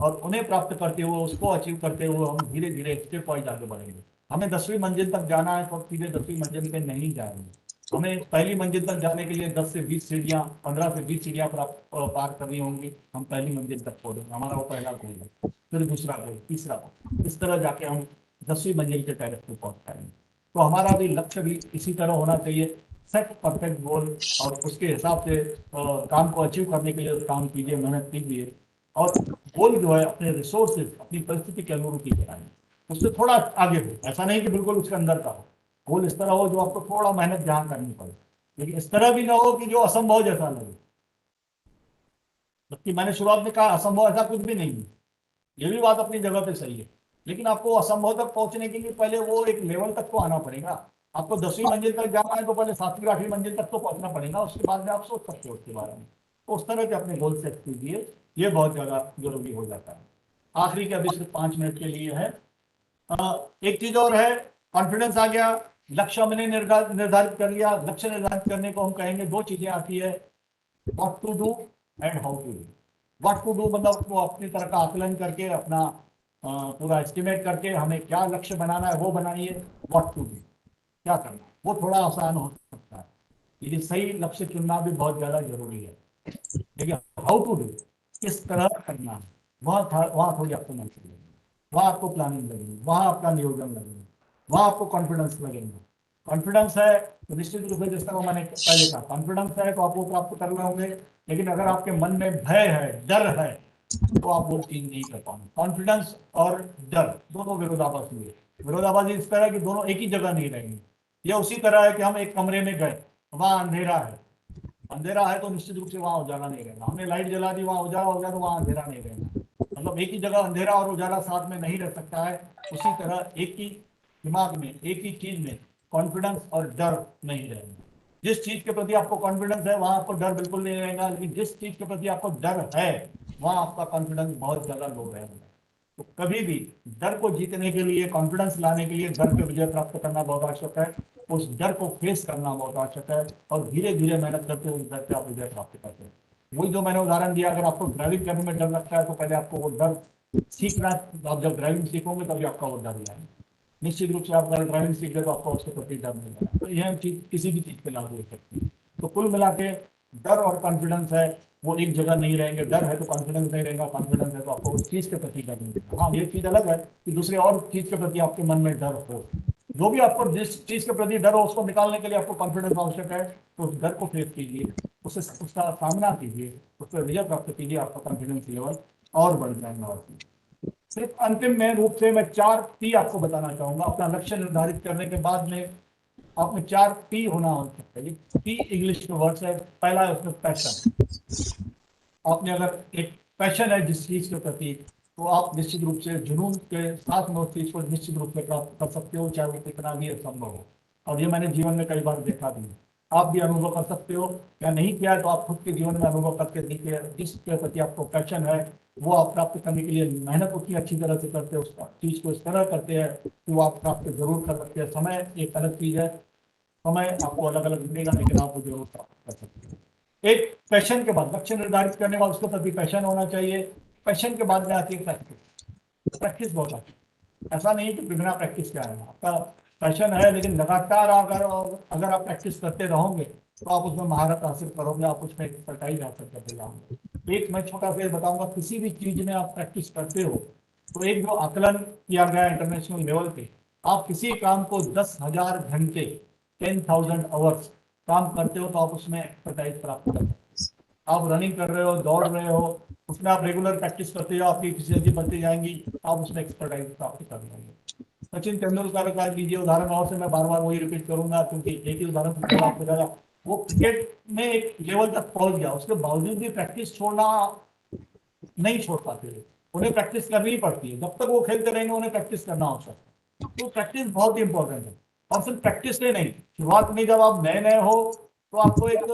S2: और उन्हें प्राप्त करते हुए, उसको अचीव करते हुए हम धीरे धीरे स्टेप वाइज आगे बढ़ेंगे। हमें 10वीं मंजिल तक जाना है तो सीधे 10वीं मंजिल पे नहीं जाएंगे, हमें पहली मंजिल तक जाने के लिए 10 से 20 सीढ़ियाँ, 15 से 20 सीढ़ियाँ पार करनी होंगी। हम पहली मंजिल तक पहुंचे, हमारा वो पहला गोल है। फिर दूसरा गोल, तीसरा गोल, इस तरह जाके हम 10वीं मंजिल के टेरेस पे पहुंच पाएंगे। तो हमारा भी लक्ष्य भी इसी तरह होना चाहिए, सेट परफेक्ट गोल, और उसके हिसाब से काम को अचीव करने के लिए काम कीजिए, मेहनत कीजिए, और गोल जो है अपने रिसोर्सेज, अपनी परिस्थिति के अनुरूप ही बनाएं, उससे थोड़ा आगे हो। ऐसा नहीं कि बिल्कुल उसके अंदर का हो। गोल इस तरह हो जो आपको थोड़ा मेहनत जहाँ करनी पड़े, लेकिन इस तरह भी ना हो कि जो असंभव जैसा लगे। जबकि मैंने शुरुआत में कहा असंभव ऐसा कुछ भी नहीं है, ये भी बात अपनी जगह पे सही है, लेकिन आपको असंभव तक पहुंचने के लिए पहले वो एक लेवल तक तो आना पड़ेगा। आपको 10वीं मंजिल तक जाना है तो पहले 7वीं 8वीं मंजिल तक तो पहुंचना पड़ेगा, उसके बाद में आप सोच सकते हो उसके बारे में। तो उस तरह के अपने गोल सेट कीजिए, ये बहुत ज़्यादा जरूरी हो जाता है। आखिरी के अभी सिर्फ 5 मिनट के लिए है। एक चीज और है, कॉन्फिडेंस आ गया, लक्ष्य हमने निर्धारित कर लिया। लक्ष्य निर्धारित करने को हम कहेंगे, दो चीजें आती है, what to do and how to do. What to do मतलब वो अपनी तरह का आकलन करके, अपना पूरा एस्टिमेट करके हमें क्या लक्ष्य बनाना है वो बनाइए। व्हाट टू डू, क्या करना, वो थोड़ा आसान हो सकता है, लेकिन सही लक्ष्य चुनना भी बहुत ज्यादा जरूरी है। लेकिन हाउ टू डू, किस तरह करना है, वहाँ थोड़ी आपको मेहनत लगेगी, वहाँ आपको प्लानिंग लगेगी, वहाँ आपका नियोजन लगेगा, वहाँ आपको कॉन्फिडेंस लगेगा। कॉन्फिडेंस है तो निश्चित रूप से, जिस तरह मैंने पहले कहा, कॉन्फिडेंस है तो आप वो प्राप्त कर रहे होंगे। लेकिन अगर आपके मन में भय है, डर है, तो आप वो चीज नहीं कर पाएंगे। कॉन्फिडेंस और डर दोनों विरोधाभासी है। विरोधाभासी इस तरह कि दोनों एक ही जगह नहीं रहेंगे। ये उसी तरह है कि हम एक कमरे में गए, वहाँ अंधेरा है, अंधेरा है तो निश्चित रूप से वहाँ उजाला नहीं रहेगा। हमने लाइट जला दी, वहाँ उजाला हो गया तो वहाँ अंधेरा नहीं रहेगा। मतलब एक ही जगह अंधेरा और उजाला साथ में नहीं रह सकता है। उसी तरह एक ही दिमाग में, एक ही चीज में कॉन्फिडेंस और डर नहीं रहेगा। जिस चीज के प्रति आपको कॉन्फिडेंस है वहां आपको डर बिल्कुल नहीं रहेगा, लेकिन जिस चीज के प्रति आपको डर है वहां आपका कॉन्फिडेंस बहुत ज्यादा लो रहेगा। तो कभी भी डर को जीतने के लिए, कॉन्फिडेंस लाने के लिए डर पे विजय प्राप्त करना बहुत आवश्यक है। उस डर को फेस करना बहुत आवश्यक है, और धीरे धीरे मेहनत करते हुए उस डर पे आप विजय प्राप्त करते हैं। वही जो मैंने उदाहरण दिया, अगर आपको ड्राइविंग करने में डर लगता है तो पहले आपको वो डर सीखना। आप जब ड्राइविंग सीखोगे तभी आपका वो डर जाएगा। निश्चित रूप से आप अगर ड्राइविंग सीख गए तो आपको उसके प्रति डर नहीं लगा। तो यह चीज किसी भी चीज पे लागू हो सकती है। तो कुल मिला के डर और कॉन्फिडेंस है वो एक जगह नहीं रहेंगे। डर है तो कॉन्फिडेंस नहीं रहेगा, कॉन्फिडेंस है तो आपको उस चीज के प्रति डर नहीं रहेगा। हाँ, ये चीज अलग है कि दूसरे और चीज के प्रति आपके मन में डर हो। जो भी आपको जिस चीज के प्रति डर हो उसको निकालने के लिए आपको कॉन्फिडेंस आवश्यक है। तो उस डर को फेस कीजिए, उससे उसका सामना कीजिए, उस पर विजय प्राप्त कीजिए, आपका कॉन्फिडेंस लेवल और बढ़ जाएगा। सिर्फ अंतिम में रूप से मैं 4 पी आपको बताना चाहूंगा। अपना लक्ष्य निर्धारित करने के बाद में आप में 4 पी होना आवश्यक है। पी इंग्लिश में वर्ड्स है। पहला है उसमें पैशन। आपने अगर एक पैशन है जिस चीज के प्रति, तो आप निश्चित रूप से जुनून के साथ में उस चीज को निश्चित रूप से प्राप्त कर सकते हो, चाहे वो कितना भी असंभव हो। और ये मैंने जीवन में कई बार देखा भी है। आप भी अनुभव कर सकते हो, या नहीं किया तो आप खुद के जीवन में अनुभव करके देखिए। जिसके प्रति आपको पैशन है वो आप प्राप्त करने के लिए मेहनत उतनी अच्छी तरह से करते हैं, उस चीज को इस तरह करते हैं कि वो आप प्राप्त जरूर कर सकते हैं। समय एक अलग चीज है, समय आपको अलग अलग मिलेगा, लेकिन आप वो जरूर प्राप्त कर सकते हैं। एक पैशन के बाद, लक्ष्य निर्धारित करने का उसके प्रति पैशन होना चाहिए। पैशन के बाद में आती है प्रैक्टिस। प्रैक्टिस बहुत आती है। ऐसा नहीं कि बिना प्रैक्टिस के आएगा। आपका पैशन है लेकिन लगातार अगर आप प्रैक्टिस करते रहोगे तो आप उसमें महारत हासिल करोगे, आप उसमें एक्सपर्टाइज हासिल करते जाओगे। एक मैं छोटा सा बताऊंगा, किसी भी चीज में आप प्रैक्टिस करते हो तो एक जो आकलन किया गया इंटरनेशनल लेवल पे, आप किसी काम को 10,000 घंटे, 10,000 आवर्स काम करते हो तो आप उसमें एक्सपर्टाइज प्राप्त कर सकते हो। आप रनिंग कर रहे हो, दौड़ रहे हो, उसमें आप रेगुलर प्रैक्टिस करते हो, आपकी एफिशिएंसी बढ़ती जाएंगी, आप उसमें एक्सपर्टाइज प्राप्त कर लेंगे। सचिन तेंदुलकर का लीजिए उदाहरण, और से मैं बार बार वही रिपीट करूंगा क्योंकि एक ही उदाहरण से पर्याप्त हो जाएगा। वो क्रिकेट में एक लेवल तक पहुंच गया, उसके बावजूद भी प्रैक्टिस छोड़ना नहीं छोड़ पाते थे। उन्हें प्रैक्टिस करनी पड़ती है, जब तक वो खेलते रहेंगे उन्हें प्रैक्टिस करना आवश्यक है। तो प्रैक्टिस बहुत ही इंपॉर्टेंट है। और सिर्फ प्रैक्टिस से नहीं, शुरुआत में जब आप नए नए हो तो आपको एक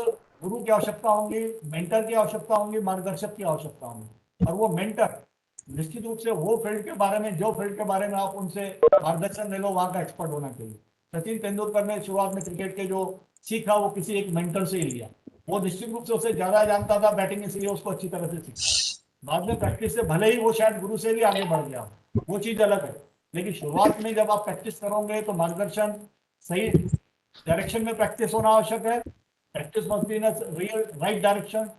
S2: गुरु की आवश्यकता होगी, मेंटर की आवश्यकता होगी, मार्गदर्शक की आवश्यकता होगी। और वो मेंटर निश्चित रूप से वो फील्ड के बारे में, जो फील्ड के बारे में आप उनसे मार्गदर्शन ले लो, वहाँ का एक्सपर्ट होना चाहिए। सचिन तेंदुलकर ने शुरुआत में क्रिकेट के जो सीखा वो किसी एक मेंटर से ही लिया। वो निश्चित रूप से उसे ज्यादा जानता था बैटिंग, इसलिए उसको अच्छी तरह से सीखा। बाद में प्रैक्टिस से भले ही वो शायद गुरु से भी आगे बढ़ गया, वो चीज अलग है। लेकिन शुरुआत में जब आप प्रैक्टिस करोगे तो मार्गदर्शन सही डायरेक्शन में प्रैक्टिस होना आवश्यक है. Practice must be in real right direction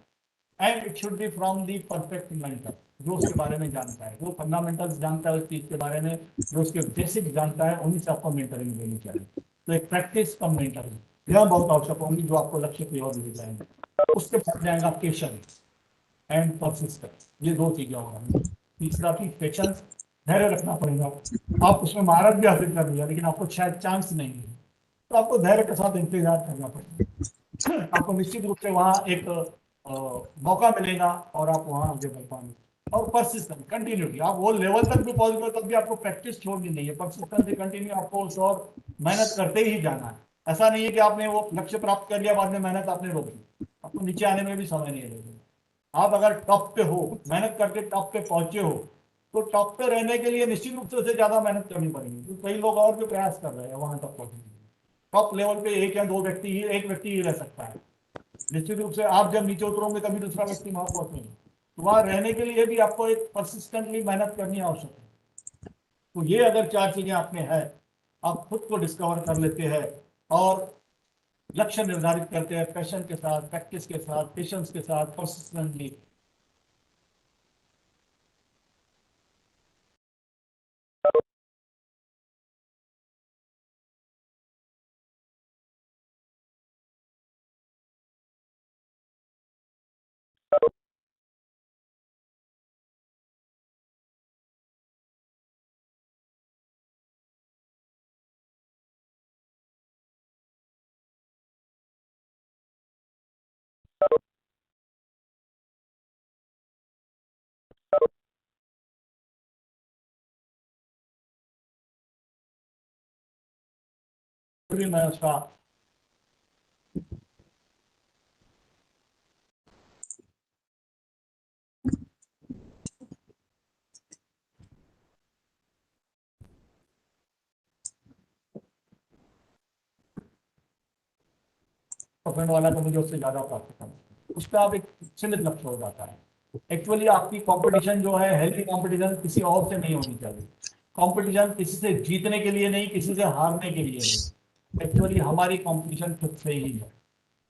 S2: and it should be from the perfect mentor, जो उसके बारे में जानता है, जो फंडामेंटल्स जानता है उस चीज के बारे में, जो उसके बेसिक जानता है, उन्हीं से आपको मेंटरिंग देनी चाहिए. तो एक प्रैक्टिस कम मेंटरिंग यह बहुत आवश्यक होंगी, जो आपको लक्ष्य की ओर ले जाएंगे. उसके बाद जाएगा पेशेंस एंड परसिस्टेंस. ये दो चीजें होंगी. तीसरा चीज पेशेंस, धैर्य रखना पड़ेगा. आप उसमें महारत भी हासिल कर लिया लेकिन आपको शायद चांस नहीं है, तो आपको धैर्य के साथ इंतजार करना पड़ेगा. आपको निश्चित रूप से वहां एक मौका मिलेगा और आप वहां आगे बढ़ पाएंगे. और परसिस्टेंस, कंटिन्यूटी, आप वो लेवल तक भी पहुंच गए तब भी आपको प्रैक्टिस छोड़नी नहीं है. परसिस्टेंस कंटिन्यू आपको उस और मेहनत करते ही जाना है. ऐसा नहीं है कि आपने वो लक्ष्य प्राप्त कर लिया बाद में मेहनत आपने रोक दी, आपको नीचे आने में भी समय नहीं लगेगा. आप अगर टॉप पे हो, मेहनत करके टॉप पे पहुंचे हो, तो टॉप पे रहने के लिए निश्चित रूप से उससे ज्यादा मेहनत करनी पड़ेगी. तो कई लोग और भी प्रयास कर रहे हैं वहां तक पहुंचने के लिए. टॉप लेवल पे एक या दो व्यक्ति ही, एक व्यक्ति ही रह सकता है. निश्चित रूप से आप जब नीचे उतरोगे तभी दूसरा व्यक्ति वहां पहुंचेगा. तो वहां रहने के लिए भी आपको एक परसिस्टेंटली मेहनत करनी आवश्यक है. तो ये अगर चार चीजें आप में है, आप खुद को डिस्कवर कर लेते हैं और लक्ष्य निर्धारित करते हैं पैशन के साथ, प्रैक्टिस के साथ, पेशेंस के साथ, परसिस्टेंटली. मैं उसका पसंद वाला तो मुझे उससे ज्यादा प्राप्त करना है. उस पर आप एक सीमित लक्ष्य हो जाता है. एक्चुअली आपकी कंपटीशन जो है, हेल्थी कंपटीशन किसी और से नहीं होनी चाहिए. कंपटीशन किसी से जीतने के लिए नहीं, किसी से हारने के लिए नहीं. एक्चुअली हमारी कंपटीशन खुद से ही है.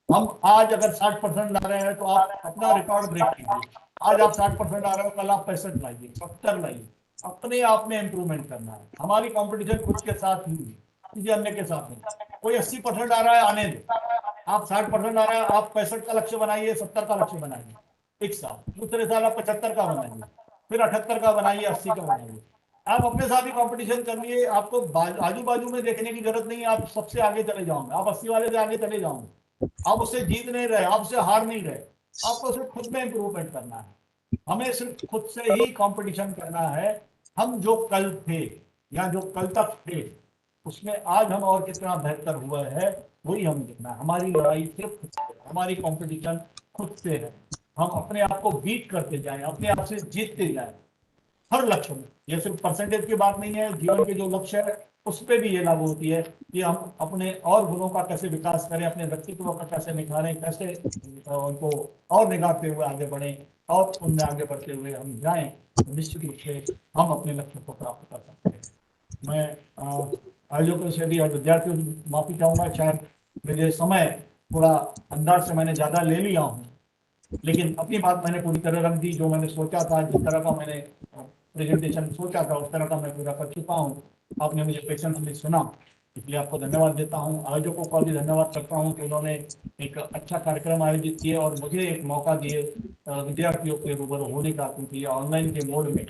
S2: हम आज अगर 60% ला रहे हैं तो आप अपना रिकॉर्ड ब्रेक कीजिए. आज आप 60% आ रहे हो, कल आप 65 लाइए, 70 लाइए. अपने आप में इंप्रूवमेंट करना है. हमारी कंपटीशन खुद के साथ ही है, किसी अन्य के साथ नहीं. कोई 80% आ रहा है, आने दो. आप 60% आ रहा है, आप 65 का लक्ष्य बनाइए, 70 का लक्ष्य बनाइए एक साल. दूसरे साल आप 75 का बनाइए, फिर 78 का बनाइए, 80 का बनाइए. आप अपने साथ ही कंपटीशन कर लिए. आपको आजू बाजू में देखने की जरूरत नहीं है. आप सबसे आगे चले जाओगे, आप 80 वाले से आगे चले जाओगे. आप उससे जीत नहीं रहे, आप उससे हार नहीं रहे. आपको सिर्फ खुद में इंप्रूवमेंट करना है. हमें सिर्फ खुद से ही कंपटीशन करना है. हम जो कल थे या जो कल तक थे, उसमें आज हम और कितना बेहतर हुआ है, वही हमें देखना है. हमारी लड़ाई सिर्फ खुद से है, हमारी कंपटीशन खुद से है. हम अपने आप को बीट करते जाएं, अपने आप से जीतते जाएं हर लक्ष्य में. ये सिर्फ परसेंटेज की बात नहीं है. जीवन के जो लक्ष्य है उस पर भी ये लागू होती है कि हम अपने और गुणों का कैसे विकास करें, अपने व्यक्तित्व का कैसे निखारें, कैसे उनको और निखारते हुए आगे बढ़ें और उनमें आगे बढ़ते हुए हम जाएं. तो निश्चित रूप से हम अपने लक्ष्य को प्राप्त कर सकते हैं. मैं आयोजकों से भी और विद्यार्थियों से माफी चाहूंगा. शायद मुझे समय थोड़ा अंदाज से मैंने ज्यादा ले लिया हूँ, लेकिन अपनी बात मैंने पूरी तरह रख दी. जो मैंने सोचा था, जिस तरह का मैंने प्रेजेंटेशन सोचा था, उस तरह का मैं पूरा कर चुका हूँ. आपने मुझे पेशेंटली सुना, इसलिए आपको धन्यवाद देता हूँ. आयोजकों का भी धन्यवाद करता हूँ कि उन्होंने एक अच्छा कार्यक्रम आयोजित किए और मुझे एक मौका दिए विद्यार्थियों के रूबरू होने का. क्योंकि ऑनलाइन के मोड में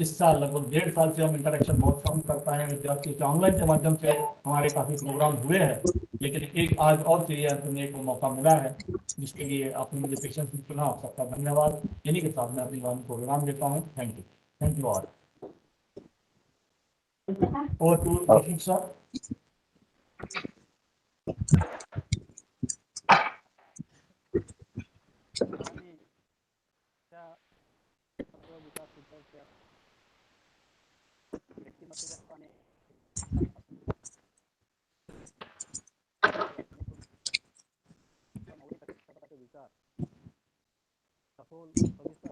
S2: इस साल लगभग 1.5 साल से हम इंटरेक्शन बहुत कम कर पाए हैं विद्यार्थियों से. ऑनलाइन के माध्यम से हमारे काफी प्रोग्राम हुए हैं, लेकिन एक आज और चाहिए तुम्हें एक मौका मिला है, जिसके लिए आपने मुझे पेशेंस सुना. आप सबका धन्यवाद. इन्हीं के साथ मैं अपनी वाणी को विराम देता हूँ. Thank you. Thank you all. और टू सर.
S1: आणि त्या सर्व विकास विद्यार्थ्या व्यक्तिमत्व विकासाने विचार सखोल सविस्तर